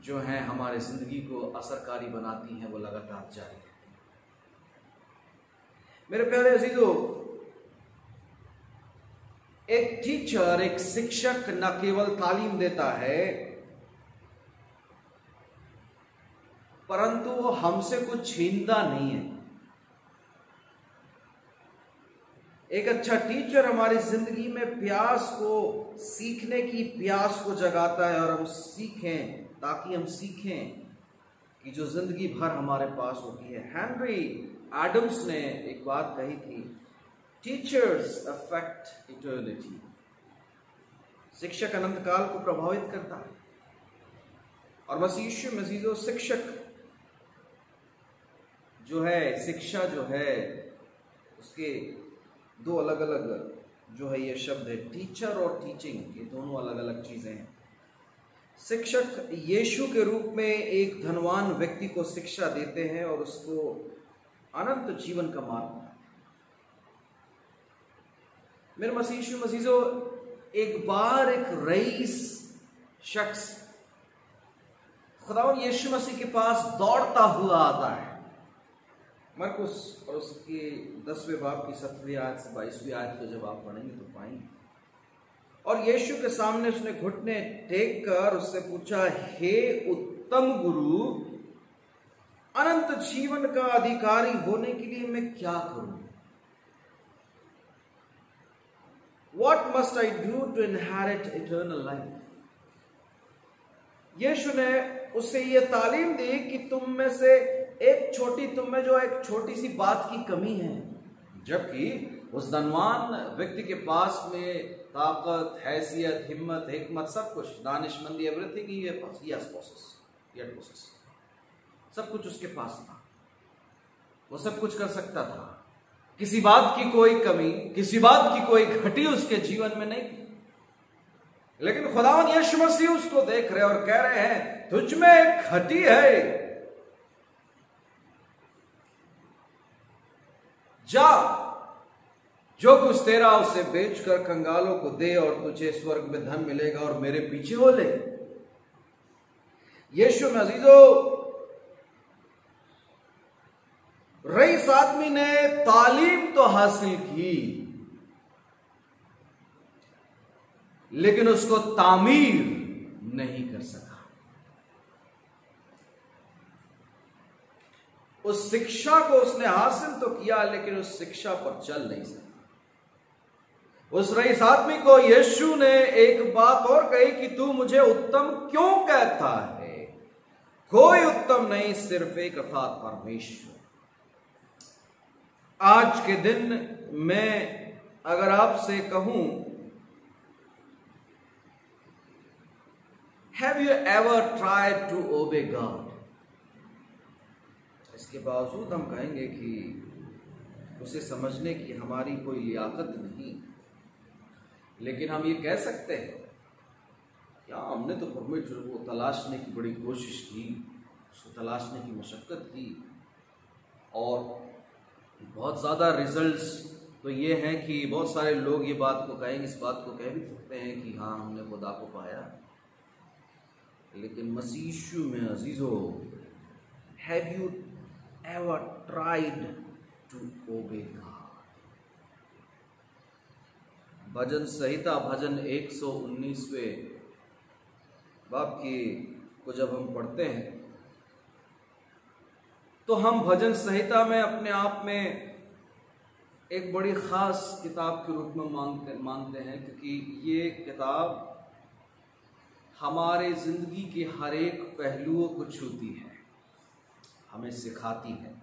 जो हैं हमारे जिंदगी को असरकारी बनाती हैं, वो लगातार जारी रहती हैं। मेरे प्यारे अजीजों, एक टीचर, एक शिक्षक न केवल तालीम देता है, परंतु वो हमसे कुछ छीनता नहीं है। एक अच्छा टीचर हमारी जिंदगी में प्यास को, सीखने की प्यास को जगाता है, और हम सीखें ताकि हम सीखें कि जो जिंदगी भर हमारे पास होती है। हेनरी एडम्स ने एक बात कही थी, टीचर्स अफेक्ट इटर्निटी। शिक्षक अनंत काल को प्रभावित करता है। और मसीह मसीजो, शिक्षक जो है, शिक्षा जो है, उसके दो अलग अलग जो है ये शब्द है, टीचर और टीचिंग, ये दोनों अलग अलग चीजें हैं। शिक्षक यीशु के रूप में एक धनवान व्यक्ति को शिक्षा देते हैं और उसको अनंत जीवन का मार्ग बताते हैं। मेरे मसीजो, एक बार एक रईस शख्स खुदावंद यीशु मसीह के पास दौड़ता हुआ आता है। मरकुस और उसके 10वें बाब की 7वीं आयत से 22वीं आयत को जब आप पढ़ेंगे तो पाएंगे। और यीशु के सामने उसने घुटने टेक कर उससे पूछा, हे उत्तम गुरु, अनंत जीवन का अधिकारी होने के लिए मैं क्या करूं? What must I do to inherit eternal life? यीशु ने उससे ये तालीम दी कि तुम में जो एक छोटी सी बात की कमी है, जबकि उस धनवान व्यक्ति के पास में ताकत, हैसियत, हिम्मत, हिकमत, सब कुछ, दानिशमंदी, एवरीथिंग ही पोसेस, सब कुछ उसके पास था। वो सब कुछ कर सकता था। किसी बात की कोई कमी, किसी बात की कोई घटी उसके जीवन में नहीं थी। लेकिन खुदावंद यीशु मसीह उसको देख रहे और कह रहे हैं, तुझ में एक घटी है, जा, जो कुछ तेरा उसे बेचकर कंगालों को दे और तुझे स्वर्ग में धन मिलेगा, और मेरे पीछे हो ले। यीशु अजीजो, रईस आदमी ने तालीम तो हासिल की, लेकिन उसको तामीर नहीं कर सका। उस शिक्षा को उसने हासिल तो किया, लेकिन उस शिक्षा पर चल नहीं सका। उस रईस आदमी को यीशु ने एक बात और कही कि तू मुझे उत्तम क्यों कहता है? कोई उत्तम नहीं, सिर्फ एक, अर्थात परमेश्वर। आज के दिन मैं अगर आपसे कहूं, have you ever tried to obey God? इसके बावजूद हम कहेंगे कि उसे समझने की हमारी कोई लियाकत नहीं, लेकिन हम ये कह सकते हैं क्या हमने तो परमेश्वर को तलाशने की बड़ी कोशिश की, उसको तलाशने की मशक्कत की, और बहुत ज़्यादा रिजल्ट्स तो ये हैं कि बहुत सारे लोग ये बात को कहेंगे, इस बात को कह भी सकते हैं कि हाँ हमने खुदा को पाया। लेकिन मसीह में अजीजों, have you ever tried to obey God. भजन संहिता भजन 119वें बाब की को जब हम पढ़ते हैं तो हम भजन संहिता में अपने आप में एक बड़ी खास किताब के रूप में मानते हैं, क्योंकि ये किताब हमारे जिंदगी के हर एक पहलुओं को छूती है, हमें सिखाती है,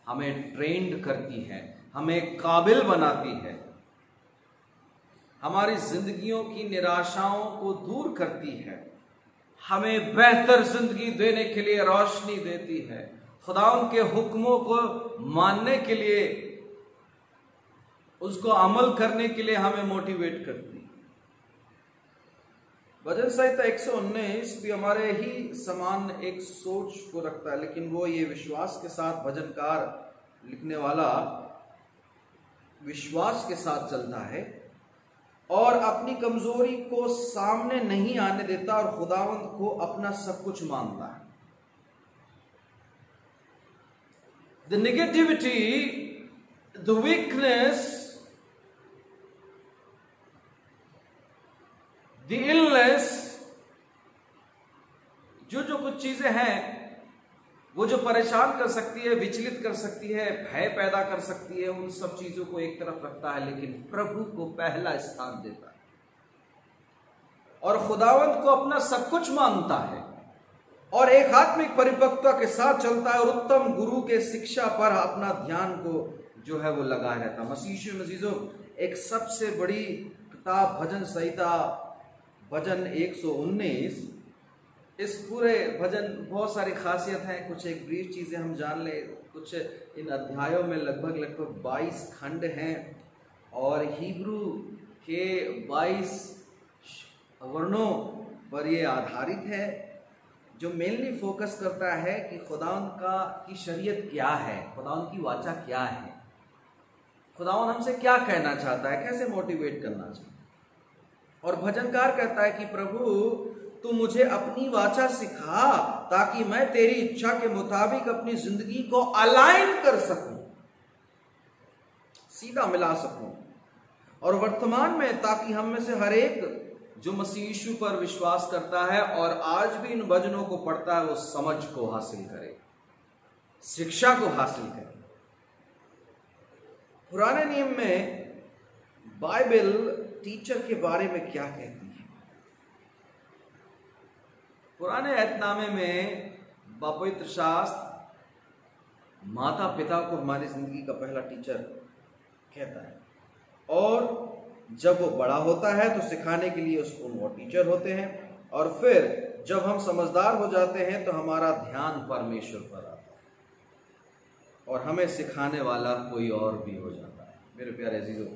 हमें ट्रेंड करती है, हमें काबिल बनाती है, हमारी जिंदगियों की निराशाओं को दूर करती है, हमें बेहतर जिंदगी देने के लिए रोशनी देती है, खुदा उनके हुक्मों को मानने के लिए, उसको अमल करने के लिए हमें मोटिवेट करती है। भजन संहिता 119 भी हमारे ही समान एक सोच को रखता है, लेकिन वो ये विश्वास के साथ, भजनकार लिखने वाला विश्वास के साथ चलता है और अपनी कमजोरी को सामने नहीं आने देता और खुदावंद को अपना सब कुछ मानता है। The negativity, the weakness, the illness, जो कुछ चीजें हैं वो जो परेशान कर सकती है, विचलित कर सकती है, भय पैदा कर सकती है, उन सब चीजों को एक तरफ रखता है, लेकिन प्रभु को पहला स्थान देता है और खुदावंत को अपना सब कुछ मानता है और एक आत्मिक परिपक्वता के साथ चलता है और उत्तम गुरु के शिक्षा पर अपना ध्यान को जो है वो लगाए रहता है। मसीह मसीजों, एक सबसे बड़ी किताब भजन संहिता भजन 119, इस पूरे भजन बहुत सारी खासियत है। कुछ एक ब्रीफ चीजें हम जान ले। कुछ इन अध्यायों में लगभग 22 खंड हैं और हिब्रू के 22 वर्णों पर ये आधारित है, जो मेनली फोकस करता है कि खुदावन की शरीयत क्या है, खुदावन की वाचा क्या है, खुदावन हमसे क्या कहना चाहता है, कैसे मोटिवेट करना चाहता है। और भजनकार कहता है कि प्रभु तू मुझे अपनी वाचा सिखा ताकि मैं तेरी इच्छा के मुताबिक अपनी जिंदगी को अलाइन कर सकूं, सीधा मिला सकूं, और वर्तमान में ताकि हम में से हर एक जो मसीह यीशु पर विश्वास करता है और आज भी इन वचनों को पढ़ता है वो समझ को हासिल करे, शिक्षा को हासिल करे। पुराने नियम में बाइबल टीचर के बारे में क्या कहती है? पुराने ऐतनामे में पवित्र शास्त्र माता पिता को हमारी जिंदगी का पहला टीचर कहता है, और जब वो बड़ा होता है तो सिखाने के लिए उसको वो टीचर होते हैं, और फिर जब हम समझदार हो जाते हैं तो हमारा ध्यान परमेश्वर पर आता है और हमें सिखाने वाला कोई और भी हो जाता है। मेरे प्यारे अजीजों,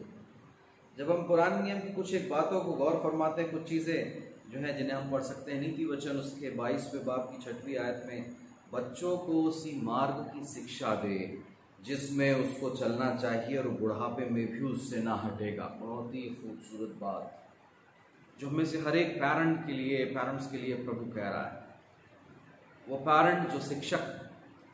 जब हम पुराने नियम की कुछ एक बातों को गौर फरमाते हैं, कुछ चीज़ें जो है जिन्हें हम पढ़ सकते हैं। नीति वचन उसके 22वें बाब की 6वीं आयत में, बच्चों को उसी मार्ग की शिक्षा दे जिसमें उसको चलना चाहिए और बुढ़ापे में भी उससे ना हटेगा। बहुत ही खूबसूरत बात जो हमें से हर एक पेरेंट्स के लिए प्रभु कह रहा है। वो पेरेंट जो शिक्षक,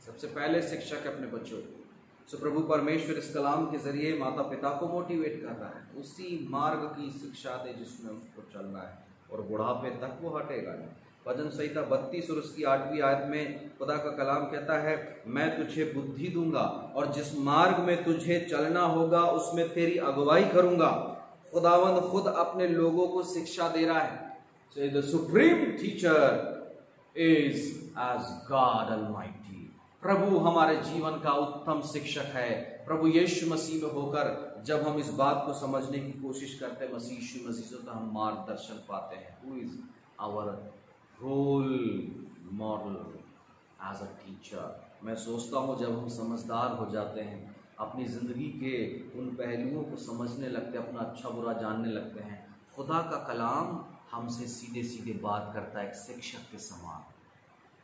सबसे पहले शिक्षक अपने बच्चों को, सो प्रभु परमेश्वर इस कलाम के जरिए माता पिता को मोटिवेट कर रहा है, उसी मार्ग की शिक्षा दे जिसमें उसको चलना है और बुढ़ापे तक वो हटेगा नहीं। भजन संहिता 32 और उसकी 8वीं आयत में खुदा का कलाम कहता है, मैं तुझे बुद्धि दूंगा और जिस मार्ग में तुझे चलना होगा उसमें तेरी अगुवाई करूंगा। खुदावंद खुद अपने लोगों को शिक्षा दे रहा है। So the supreme teacher is as God Almighty. प्रभु हमारे जीवन का उत्तम शिक्षक है। प्रभु यीशु मसीह में होकर जब हम इस बात को समझने की कोशिश करते हैं, मसीह यीशु मसीह से, तो हम मार्गदर्शन पाते हैं। Who is our role model as a teacher? मैं सोचता हूँ जब हम समझदार हो जाते हैं, अपनी ज़िंदगी के उन पहलुओं को समझने लगते हैं, अपना अच्छा बुरा जानने लगते हैं, खुदा का कलाम हमसे सीधे सीधे बात करता है एक शिक्षक के समान,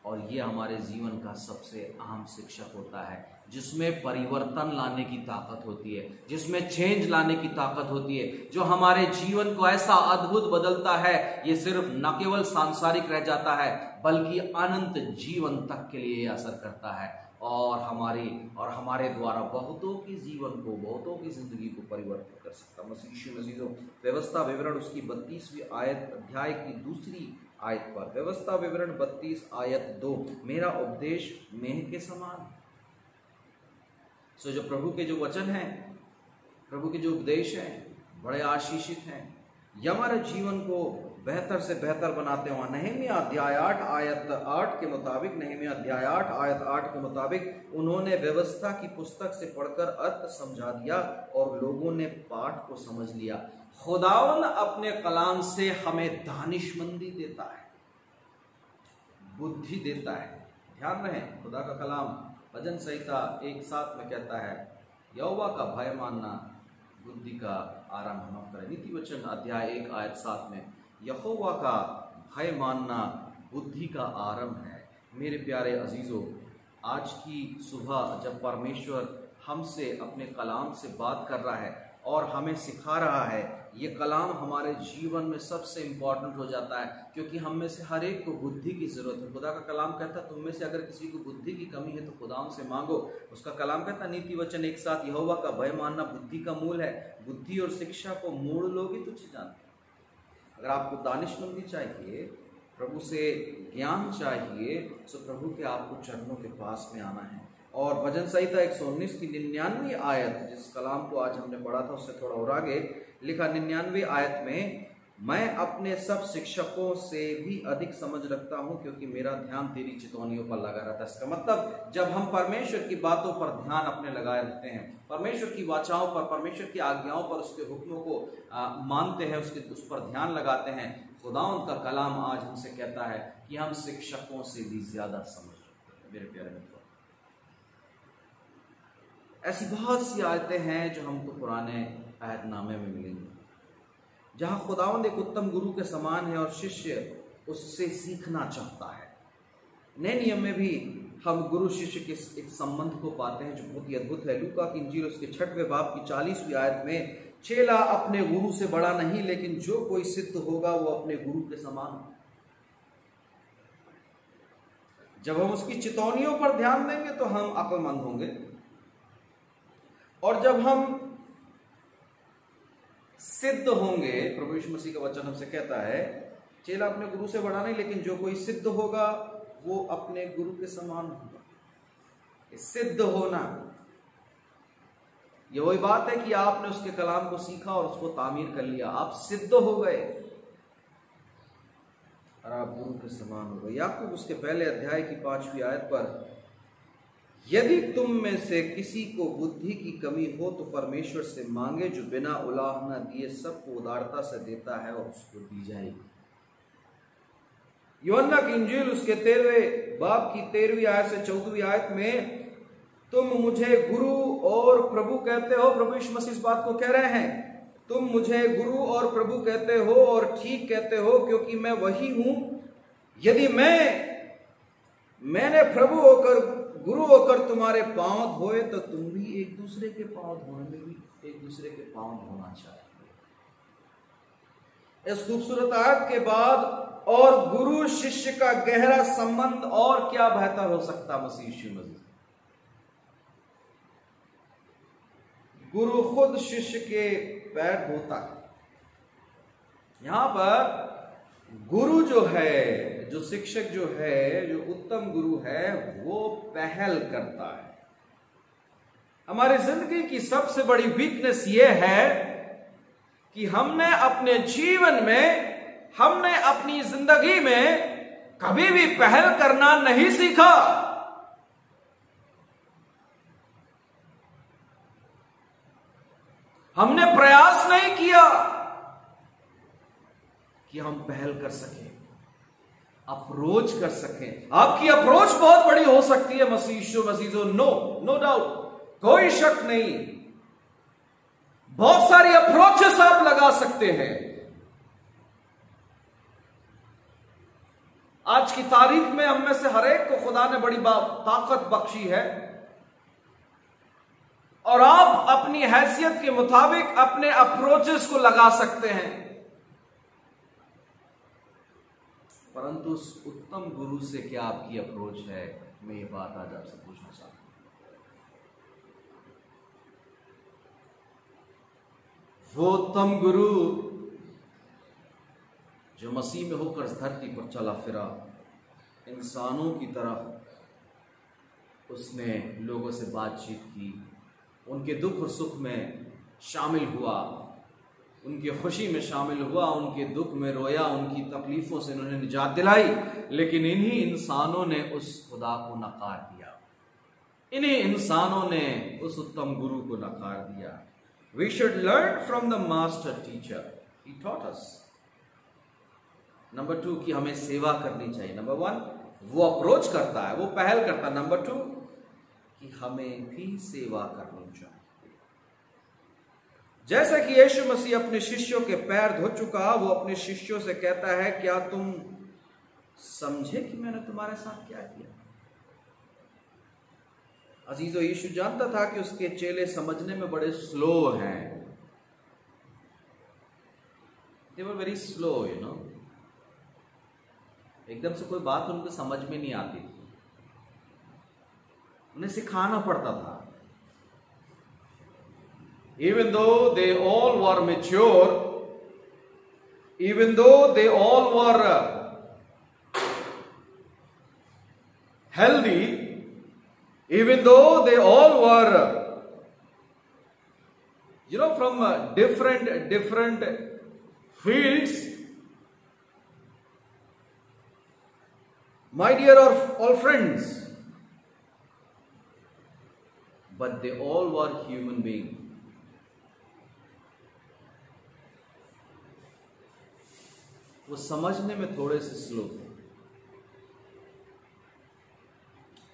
और ये हमारे जीवन का सबसे अहम शिक्षक होता है, जिसमें परिवर्तन लाने की ताकत होती है, जिसमें चेंज लाने की ताकत होती है, जो हमारे जीवन को ऐसा अद्भुत बदलता है, ये सिर्फ न केवल सांसारिक रह जाता है बल्कि अनंत जीवन तक के लिए असर करता है। और हमारे द्वारा बहुतों की जीवन को, बहुतों की जिंदगी को परिवर्तित कर सकता। मसीह मसीहों, व्यवस्था विवरण उसकी 32वीं आयत अध्याय की 2री आयत पर, व्यवस्था विवरण 32 आयत 2, मेरा उपदेश मेह के समान है। सो जो प्रभु के जो वचन हैं, प्रभु के जो उपदेश हैं, बड़े आशीषित हैं, ये हमारे जीवन को बेहतर से बेहतर बनाते हुए। नहम्याह अध्याय 8 आयत 8 के मुताबिक, नहम्याह अध्याय 8 आयत 8 के मुताबिक उन्होंने व्यवस्था की पुस्तक से पढ़कर अर्थ समझा दिया और लोगों ने पाठ को समझ लिया। खुदावन अपने कलाम से हमें दानिशमंदी देता है, बुद्धि देता है। ध्यान रहे, खुदा का कलाम भजन संहिता 1:7 में कहता है, यहोवा का भय मानना बुद्धि का आरंभ न करे। नीति वचन अध्याय 1 आयत 7 में, यहोवा का भय मानना बुद्धि का आरंभ है। मेरे प्यारे अजीजों, आज की सुबह जब परमेश्वर हमसे अपने कलाम से बात कर रहा है और हमें सिखा रहा है, ये कलाम हमारे जीवन में सबसे इम्पोर्टेंट हो जाता है, क्योंकि हम में से हर एक को बुद्धि की जरूरत है। खुदा का कलाम कहता है, तुम में से अगर किसी को बुद्धि की कमी है तो खुदा से मांगो। उसका कलाम कहता है नीति वचन 1:7, यहोवा का भय मानना बुद्धि का मूल है। बुद्धि और शिक्षा को मोड़ लोगे तुझ जानते। अगर आपको दानिशमंदी चाहिए, प्रभु से ज्ञान चाहिए, तो प्रभु के आपको चरणों के पास में आना है। और भजन संहिता 119 की 99वीं आयत, जिस कलाम को आज हमने पढ़ा था उससे थोड़ा और आगे लिखा, 99वीं आयत में, मैं अपने सब शिक्षकों से भी अधिक समझ रखता हूं क्योंकि मेरा ध्यान तेरी चितौनियों पर लगा रहता है। इसका मतलब जब हम परमेश्वर की बातों पर ध्यान अपने लगाए रहते हैं, परमेश्वर की वाचाओं पर, परमेश्वर की आज्ञाओं पर, उसके हुक्मों को मानते हैं, उस पर ध्यान लगाते हैं, खुदावंद का कलाम आज हमसे कहता है कि हम शिक्षकों से भी ज्यादा समझ रखते हैं। मेरे प्यारे मित्रों, ऐसी बहुत सी आयतें हैं जो हमको पुराने अहदनामे में मिलेंगी, जहां खुदावंद एक उत्तम गुरु के समान है और शिष्य उससे सीखना चाहता है। नए नियम में भी हम गुरु शिष्य के एक संबंध को पाते हैं जो बहुत ही अद्भुत है। लूका की इंजील उसके 6वें बाब की 40वीं आयत में, चेला अपने गुरु से बड़ा नहीं, लेकिन जो कोई सिद्ध होगा वो अपने गुरु के समान हो। जब हम उसकी चितौनियों पर ध्यान देंगे तो हम अक्लमंद होंगे, और जब हम सिद्ध होंगे, प्रभु यीशु मसीह का वचन हमसे कहता है, चेला अपने गुरु से बड़ा नहीं, लेकिन जो कोई सिद्ध होगा वो अपने गुरु के समान होगा। सिद्ध होना ये वही बात है कि आपने उसके कलाम को सीखा और उसको तामीर कर लिया, आप सिद्ध हो गए और आप गुरु के समान हो गए। याकूब उसके पहले अध्याय की 5वीं आयत पर, यदि तुम में से किसी को बुद्धि की कमी हो तो परमेश्वर से मांगे जो बिना उलाहना दिए सबको उदारता से देता है और उसको दी जाएगी। यूहन्ना की इंजील उसके 13वें बाब की 13वीं आयत से 14वीं आयत में, तुम मुझे गुरु और प्रभु कहते हो। प्रभु यीशु मसीह इस बात को कह रहे हैं, तुम मुझे गुरु और प्रभु कहते हो और ठीक कहते हो, क्योंकि मैं वही हूं। यदि मैंने प्रभु होकर, गुरु होकर तुम्हारे पांव धोए तो तुम भी एक दूसरे के पांव धोने में भी एक दूसरे के पांव धोना चाहिए। इस खूबसूरत आयत के बाद और गुरु शिष्य का गहरा संबंध और क्या बेहतर हो सकता। मसीह गुरु खुद शिष्य के पैर धोता है। यहां पर गुरु जो है, जो शिक्षक जो है, जो उत्तम गुरु है, वो पहल करता है। हमारी जिंदगी की सबसे बड़ी वीकनेस ये है कि हमने अपने जीवन में, हमने अपनी जिंदगी में कभी भी पहल करना नहीं सीखा। हमने प्रयास नहीं किया कि हम पहल कर सकें, अप्रोच कर सकें। आपकी अप्रोच बहुत बड़ी हो सकती है मसीजो, नो डाउट, कोई शक नहीं। बहुत सारी अप्रोचेस आप लगा सकते हैं। आज की तारीख में हम में से हर एक को खुदा ने बड़ी ताकत बख्शी है और आप अपनी हैसियत के मुताबिक अपने अप्रोचेस को लगा सकते हैं, परंतु उस उत्तम गुरु से क्या आपकी अप्रोच है? मैं ये बात आज आपसे पूछना चाहता हूँ। वो उत्तम गुरु जो मसीह में होकर इस धरती पर चला फिरा, इंसानों की तरह उसने लोगों से बातचीत की, उनके दुख और सुख में शामिल हुआ, उनकी खुशी में शामिल हुआ, उनके दुख में रोया, उनकी तकलीफों से उन्होंने निजात दिलाई। लेकिन इन्हीं इंसानों ने उस खुदा को नकार दिया, इन्हीं इंसानों ने उस उत्तम गुरु को नकार दिया। We should learn from the master teacher. He taught us. Number 2 कि हमें सेवा करनी चाहिए। नंबर 1 वो अप्रोच करता है, वो पहल करता है। नंबर 2 कि हमें भी सेवा करनी चाहिए। जैसे कि यीशु मसीह अपने शिष्यों के पैर धो चुका, वो अपने शिष्यों से कहता है, क्या तुम समझे कि मैंने तुम्हारे साथ क्या किया? अजीजों, यीशु जानता था कि उसके चेले समझने में बड़े स्लो हैं। They were very slow, you know. एकदम से कोई बात उनको समझ में नहीं आती थी, उन्हें सिखाना पड़ता था। Even though they all were mature, even though they all were healthy, even though they all were, you know, from different fields, my dear all friends, but they all were human beings. वो समझने में थोड़े से slow थे।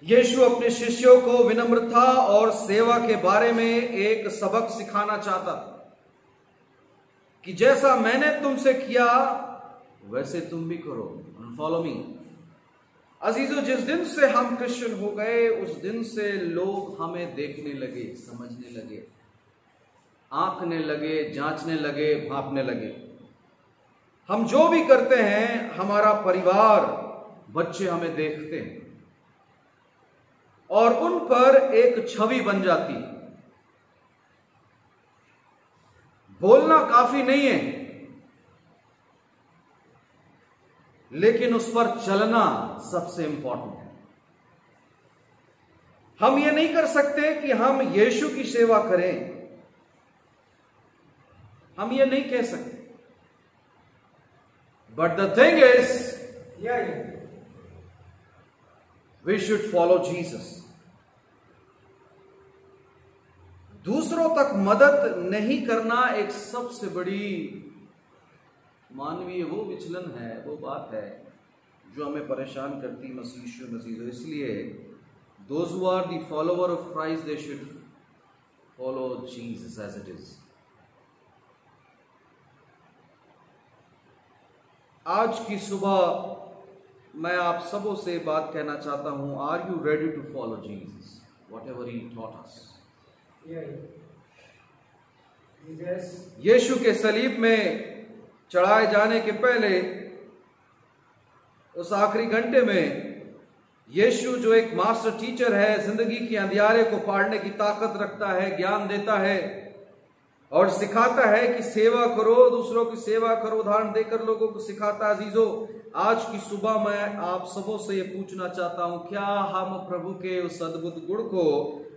यीशु अपने शिष्यों को विनम्रता और सेवा के बारे में एक सबक सिखाना चाहता था कि जैसा मैंने तुमसे किया वैसे तुम भी करो। Follow me. अजीजों, जिस दिन से हम क्रिश्चियन हो गए उस दिन से लोग हमें देखने लगे, समझने लगे, आंकने लगे, जांचने लगे, भांपने लगे। हम जो भी करते हैं, हमारा परिवार, बच्चे हमें देखते हैं और उन पर एक छवि बन जाती है। बोलना काफी नहीं है, लेकिन उस पर चलना सबसे इंपॉर्टेंट है। हम ये नहीं कर सकते कि हम यीशु की सेवा करें, हम ये नहीं कह सकते। But the thing is, we should follow Jesus. दूसरों तक मदद नहीं करना एक सबसे बड़ी मानवीय वो विचलन है, वो बात है जो हमें परेशान करती मसीह। इसलिए those who are the follower of Christ, they should follow Jesus as it is. आज की सुबह मैं आप सबों से बात कहना चाहता हूं, are you ready to follow Jesus whatever he taught us? यीशु के सलीब में चढ़ाए जाने के पहले उस आखिरी घंटे में यीशु जो एक मास्टर टीचर है, जिंदगी के अंधियारे को फाड़ने की ताकत रखता है, ज्ञान देता है और सिखाता है कि सेवा करो, दूसरों की सेवा करो, उदाहरण देकर लोगों को सिखाता है। अजीजों, आज की सुबह मैं आप सबों से ये पूछना चाहता हूं, क्या हम प्रभु के उस अद्भुत गुण को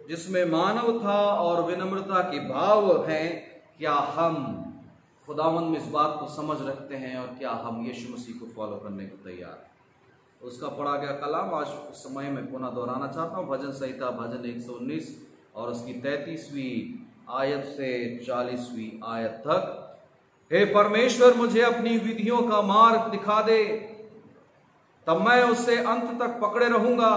जिसमें मानवता और विनम्रता के भाव हैं, क्या हम खुदावंद में इस बात को समझ रखते हैं और क्या हम यीशु मसीह को फॉलो करने को तैयार हैं? उसका पढ़ा गया कलाम आज उस समय में पुनः दोहराना चाहता हूं। भजन संहिता भजन 119 और उसकी 33वीं आयत से 40वीं आयत तक। हे परमेश्वर, मुझे अपनी विधियों का मार्ग दिखा दे, तब मैं उससे अंत तक पकड़े रहूंगा।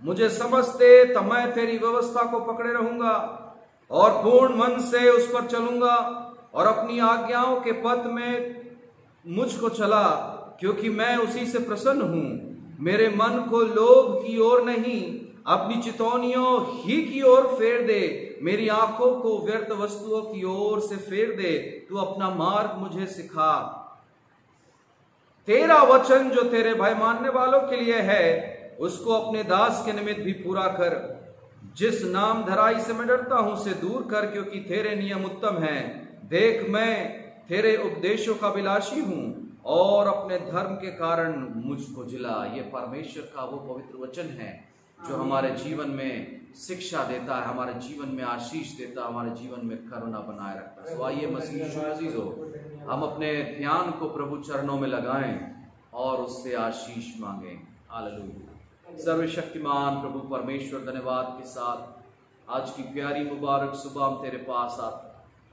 मुझे समझ दे, तब मैं तेरी व्यवस्था को पकड़े रहूंगा और पूर्ण मन से उस पर चलूंगा और अपनी आज्ञाओं के पथ में मुझको चला, क्योंकि मैं उसी से प्रसन्न हूं। मेरे मन को लोभ की ओर नहीं, अपनी चितौनियों ही की ओर फेर दे। मेरी आंखों को व्यर्थ वस्तुओं की ओर से फेर दे। तू अपना मार्ग मुझे सिखा। तेरा वचन जो तेरे भय मानने वालों के लिए है, उसको अपने दास के निमित्त भी पूरा कर। जिस नाम धराई से मैं डरता हूं उसे दूर कर, क्योंकि तेरे नियम उत्तम हैं। देख, मैं तेरे उपदेशों का अभिलाषी हूं और अपने धर्म के कारण मुझको जिला। ये परमेश्वर का वो पवित्र वचन है जो हमारे जीवन में शिक्षा देता है, हमारे जीवन में आशीष देता है, हमारे जीवन में करुणा बनाए रखता है। तो आइए मसीह अजीजों, हम अपने ध्यान को प्रभु चरणों में लगाएं और उससे आशीष मांगें। हालेलुया। सर्वशक्तिमान प्रभु परमेश्वर, धन्यवाद के साथ आज की प्यारी मुबारक सुबह हम तेरे पास आते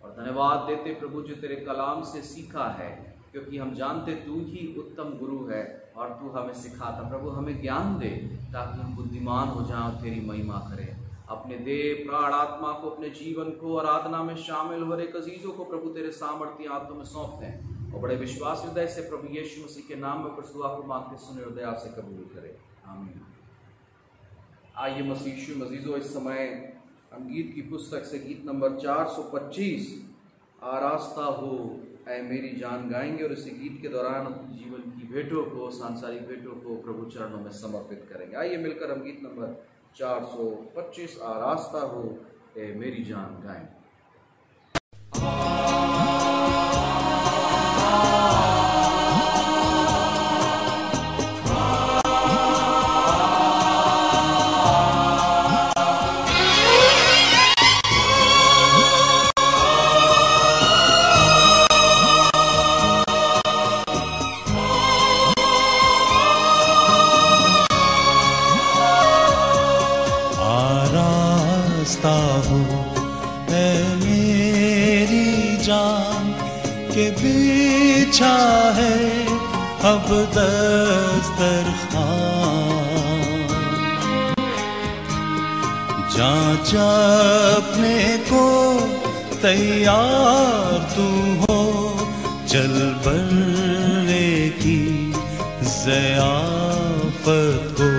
और धन्यवाद देते प्रभु जो तेरे कलाम से सीखा है, क्योंकि हम जानते तू ही उत्तम गुरु है और तू हमें सिखाता। प्रभु हमें ज्ञान दे ताकि हम बुद्धिमान हो जाएं और तेरी महिमा करें। अपने देह प्राण आत्मा को, अपने जीवन को आराधना में शामिल हो रहे अजीजों को प्रभु तेरे सामर्थ्य हाथों में सौंपते हैं और बड़े विश्वास हृदय से प्रभु यीशु मसीह के नाम में दुआ को मांगते सुने हृदय से कबूल करे। आमीन। आइए मसीह यीशु अजीजों, इस समय हम गीत की पुस्तक से गीत नंबर 425 आरास्ता हो ऐ मेरी जान गाएंगे और इसी गीत के दौरान अपने जीवन की भेंटों को, सांसारिक भेंटों को प्रभु चरणों में समर्पित करेंगे। आइए मिलकर हम गीत नंबर 425 आरास्ता हो ऐ मेरी जान गाएंगे। के बिछा है अब दस्तरखान, जांच अपने को तैयार तू हो, चल बर्रे की ज़ियाफ़त को।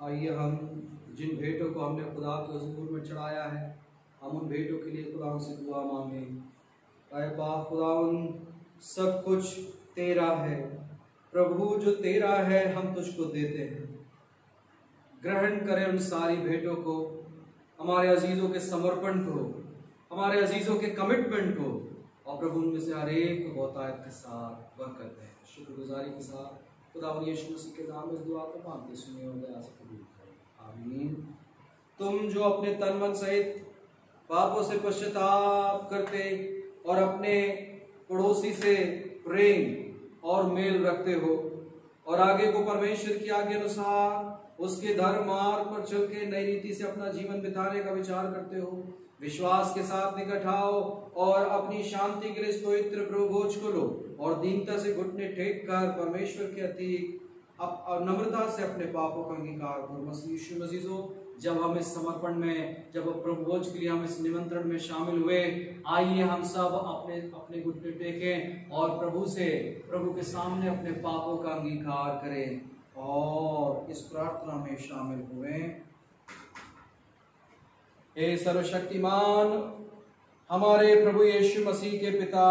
आइए हम जिन भेंटों को हमने खुदा के हुजूर में चढ़ाया है, हम उन भेंटों के लिए खुदा से दुआ मांगें। आए पाक खुदावन, सब कुछ तेरा है प्रभु, जो तेरा है हम तुझको देते हैं। ग्रहण करें उन सारी भेंटों को, हमारे अजीजों के समर्पण को, हमारे अजीजों के कमिटमेंट को, और प्रभु उनमें से हर एक को बहुतायत के साथ बरकत दें। शुक्रगुजारी के साथ खुदावन यीशु मसीह के नाम में इस दुआ को मांगते सुनिए और दया से कबूल करें, आमीन। तुम जो अपने तन मन सहित पापों से पश्चाताप करते और अपने पड़ोसी से प्रेम और मेल रखते हो और आगे को परमेश्वर की आज्ञा अनुसार उसके धर्म मार्ग पर चल के नई रीति से अपना जीवन बिताने का विचार करते हो, विश्वास के साथ निकट आओ और अपनी शांति के लिए इस पवित्र प्रभु भोज को लो और दीनता से घुटने टेक कर परमेश्वर के अति नम्रता से अपने पापों का अंगीकार करो। मसीह मसीजो, जब हम इस समर्पण में, जब प्रभु भोज के लिए हम इस निमंत्रण में शामिल हुए, आइए हम सब अपने अपने घुटने टेकें और प्रभु के सामने अपने पापों का अंगीकार करें और इस प्रार्थना में शामिल हुए। हे सर्वशक्तिमान हमारे प्रभु यीशु मसीह के पिता,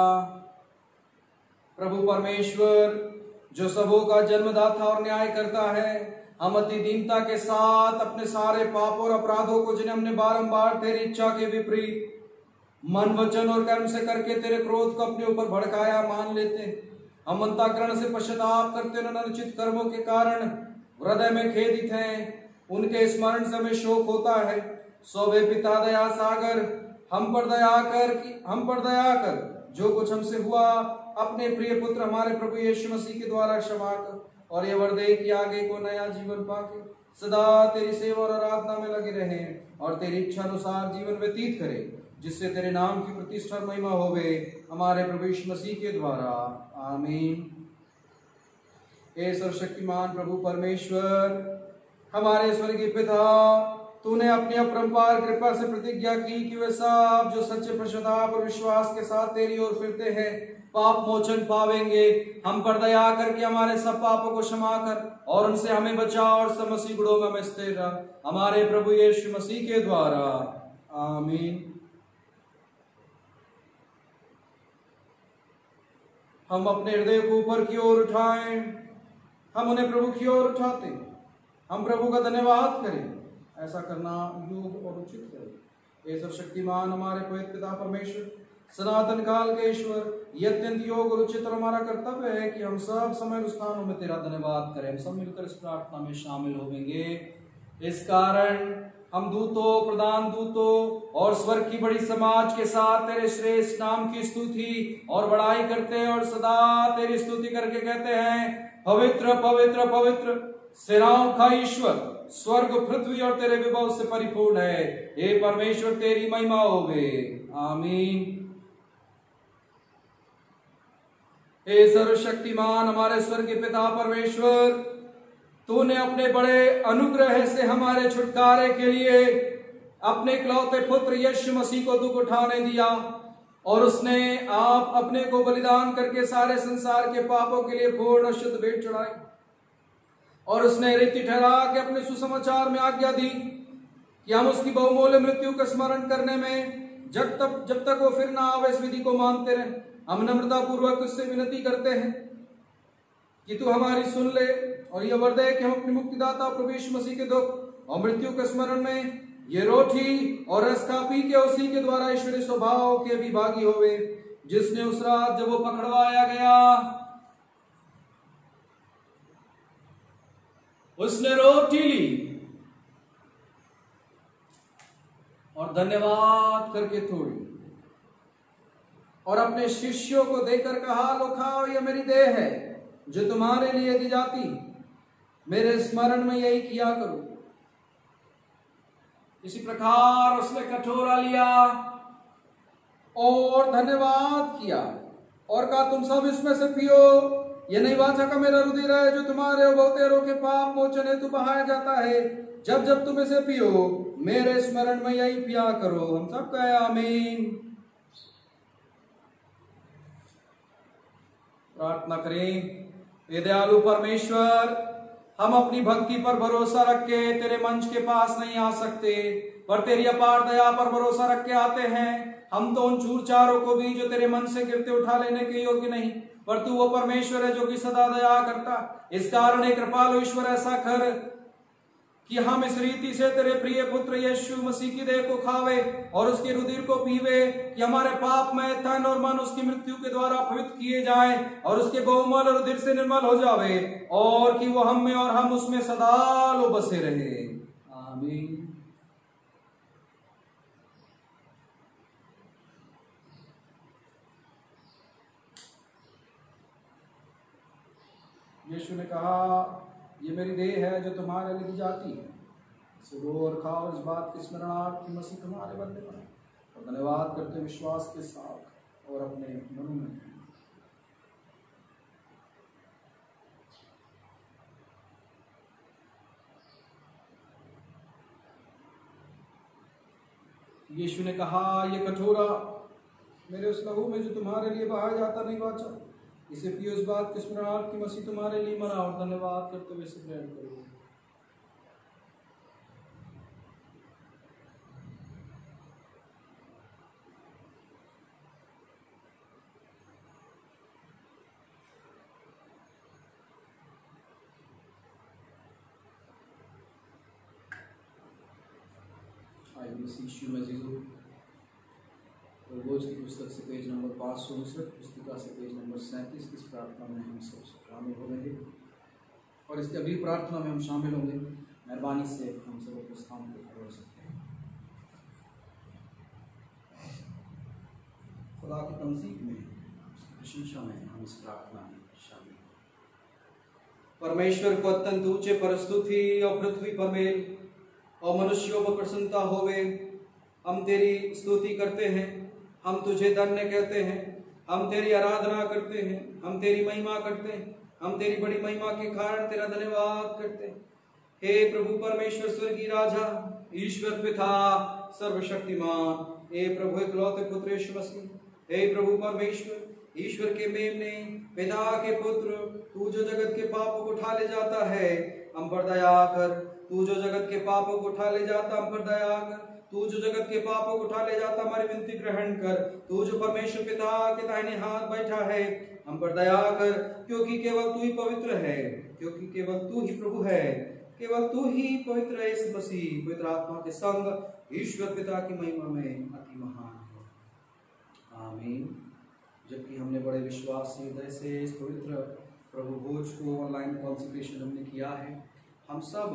प्रभु परमेश्वर जो सबों का जन्मदाता और न्याय करता है, हम अति दीनता के साथ अपने सारे पापों और अपराधों को, जिन्हें हमने बारंबार तेरी इच्छा के विपरीत मन वचन और कर्म से करके तेरे क्रोध को अपने ऊपर भड़काया, मान लेते। हम अंतःकरण से पश्चाताप करते हैं, अनुचित कर्मों के कारण हृदय में खेदित हैं, उनके स्मरण से हमें शोक होता है। सौवे पिता दया सागर, हम पर दया कर जो कुछ हमसे हुआ अपने प्रिय पुत्र हमारे प्रभु यीशु मसीह के द्वारा क्षमा कर, और ये वर दे कि आगे को नया जीवन पाके सदा तेरी सेवा और आराधना में लगे रहें और तेरी इच्छा अनुसार जीवन व्यतीत करें, जिससे तेरे नाम की प्रतिष्ठा और महिमा होवे हमारे प्रभु यीशु मसीह के द्वारा, आमीन। हे सर्वशक्तिमान प्रभु परमेश्वर हमारे स्वर्गीय पिता, तूने अपनी अपरंपार कृपा से प्रतिज्ञा की कि वे सब जो सच्चे पश्चाताप और विश्वास के साथ तेरी ओर फिरते हैं पाप मोचन पावेंगे। हम पर दया करके हमारे सब पापों को क्षमा कर और उनसे हमें बचा और सब मसीह गुणों में हमें स्थिर रख, हमारे प्रभु यीशु मसीह के द्वारा, आमीन। हम अपने हृदय को ऊपर की ओर उठाएं, हम उन्हें प्रभु की ओर उठाते, हम प्रभु का धन्यवाद करें। ऐसा करना योग और उचित है। सर्वशक्तिमान हमारे पवित्र पिता परमेश्वर, सनातन काल के ईश्वर, ये अत्यंत योग और उचित और हमारा कर्तव्य है कि हम सब समय स्थानों में तेरा धन्यवाद करें। हम सब मिलकर इस प्रार्थना में शामिल होंगे। इस कारण हम दूतों, प्रधान दूतों और स्वर्ग की बड़ी समाज के साथ तेरे श्रेष्ठ नाम की स्तुति और बड़ाई करते हैं और सदा तेरी स्तुति करके कहते हैं, पवित्र पवित्र पवित्र सेनाओं का ईश्वर, स्वर्ग पृथ्वी और तेरे विभव से परिपूर्ण है। हे परमेश्वर तेरी महिमा होवे, आमीन। हे सर्वशक्तिमान हमारे स्वर्गीय पिता परमेश्वर, तूने अपने बड़े अनुग्रह से हमारे छुटकारे के लिए अपने इकलौते पुत्र यीशु मसीह को दुख उठाने दिया और उसने आप अपने को बलिदान करके सारे संसार के पापों के लिए पूर्ण शुद्ध भेंट चढ़ाई और उसने रीति ठहरा के अपने सुसमाचार में आज्ञा दी कि हम उसकी बहुमूल्य मृत्यु का स्मरण करने में जब तक वो फिर ना आवे इस विधि को मानते रहे। हम नम्रता पूर्वक उससे विनती करते हैं कि तू हमारी सुन ले और यह वर दे कि हम अपने मुक्तिदाता प्रभु यीशु मसीह के दुख और मृत्यु के स्मरण में ये रोटी और रस खा पी के उसी के द्वारा ईश्वरीय स्वभाव के भी भागी होवे, जिसने उस रात जब वो पकड़वाया गया उसने रोटी ली और धन्यवाद करके तोड़ी और अपने शिष्यों को देकर कहा, लो खाओ, यह मेरी देह है जो तुम्हारे लिए दी जाती, मेरे स्मरण में यही किया करो। इसी प्रकार उसने कटोरा लिया और धन्यवाद किया और कहा, तुम सब इसमें से पियो, यह नई वाचा का मेरा रुधिर है जो तुम्हारे और बहुतेरों के पाप मोचन हेतु बहाया जाता है। जब जब तुम इसे पियो मेरे स्मरण में यही पिया करो। हम सब कहे आमीन। प्रार्थना करें। हे दयालु परमेश्वर, हम अपनी भक्ति पर भरोसा रख के तेरे मंच के पास नहीं आ सकते, पर तेरी अपार दया पर भरोसा रख के आते हैं। हम तो उन चूर चारों को भी जो तेरे मन से गिरते उठा लेने के योग्य नहीं, पर तू वो परमेश्वर है जो कि सदा दया करता। इस कारण एक कृपालु ईश्वर ऐसा कर कि हम इस रीति से तेरे प्रिय पुत्र यीशु मसीह की देह को खावे और उसके रुधिर को पीवे, कि हमारे पापमय तन और मन उसकी मृत्यु के द्वारा पवित्र किए जाएं और उसके बहुमल और रुधिर से निर्मल हो जावे, और कि वो हम में और हम उसमें सदा लो बसे रहे। आमीन। यीशु ने कहा, ये मेरी देह है जो तुम्हारे लिए दी जाती है, इसे लो और खाओ। इस बात की स्मरणार्थ कि मसीह तुम्हारे बदले बने। और धन्यवाद करते विश्वास के साथ और अपने मनों में। यीशु ने कहा, ये कटोरा मेरे उस लहू में जो तुम्हारे लिए बहाया जाता नहीं बाचा, इसे पियो इस बात के स्मरणार्थ कि मसीह तुम्हारे लिए मरा। और धन्यवाद करते हुए इसे ग्रहण करो। रोज की पुस्तक से पेज नंबर 559, पुस्तिका से पेज नंबर 37 इस प्रार्थना में हम सब शामिल होंगे और इसके अगली प्रार्थना में हम शामिल होंगे। मेहरबानी से हम सब को स्थान पर खड़े हो सकते हैं। खुदा की तमसीह में, प्रशंसा में हम इस प्रार्थना में शामिल होंगे। परमेश्वर को अत्यंत ऊंचे पर स्तुति और पृथ्वी पर मेल और मनुष्यों पर प्रसन्नता होवे। हम तेरी स्तुति करते हैं, हम तुझे धन्य कहते हैं, हम तेरी आराधना करते हैं, हम तेरी महिमा करते हैं, हम तेरी बड़ी महिमा के कारण तेरा धन्यवाद करते हैं। हे प्रभु परमेश्वर स्वर्गीय राजा, ईश्वर पिता सर्वशक्तिमान, हे प्रभु इकलौते पुत्र यीशु मसीह, हे प्रभु परमेश्वर ईश्वर के मेमने, पिता के पुत्र, तू जो जगत के पापों को उठा ले जाता है, हम पर दया कर। तू जो जगत के पापों को उठा ले जाता, हम पर दया कर। तू जो जगत के पापों को उठा ले जाता, हमारी विनती ग्रहण कर। तू जो परमेश्वर पिता के दाहिने हाथ बैठा है, हम पर दया कर, क्योंकि केवल तू ही पवित्र है, क्योंकि केवल तू ही प्रभु है, केवल तू ही पवित्र है। इस मसीह पवित्र आत्मा के संग ईश्वर पिता की महिमा में अति महान है। आमीन। जबकि हमने बड़े विश्वास से हृदय से इस पवित्र प्रभु भोज को ऑनलाइन कॉन्सेक्रेशन हमने किया है, हम सब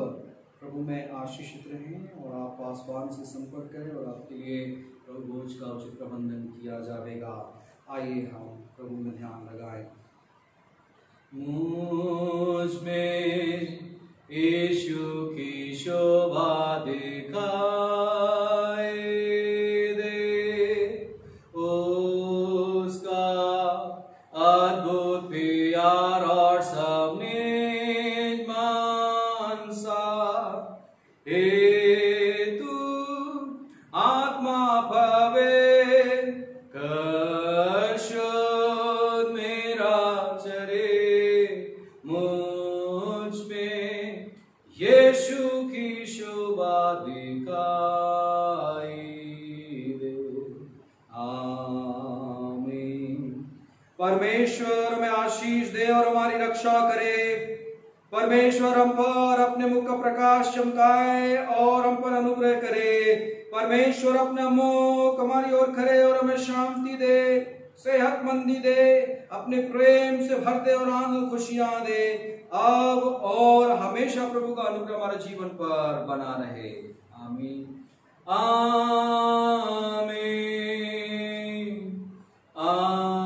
प्रभु में आशीषित रहें और आप पासवान से संपर्क करें और आपके लिए प्रभु भोज का उचित प्रबंधन किया जाएगा। आइए हम प्रभु में ध्यान लगाएं। मुझ में यीशु की शोभा दिखाए दे, उसका अद्भुत प्यार और सबने आत्मा भवे कश मेरा चरे, मुझ में यीशु की शोभा दिखाई दे। आमीन। परमेश्वर में आशीष दे और हमारी रक्षा करे। परमेश्वर हम पर अपने मुख का प्रकाश चमकाए और हम पर अनुग्रह करे। परमेश्वर अपना मुख हमारी ओर करे और हमें शांति दे, सेहतमंदी दे, अपने प्रेम से भर दे और आनंद खुशियां दे, अब और हमेशा प्रभु का अनुग्रह हमारे जीवन पर बना रहे। आमीन। आमीन। आमीन।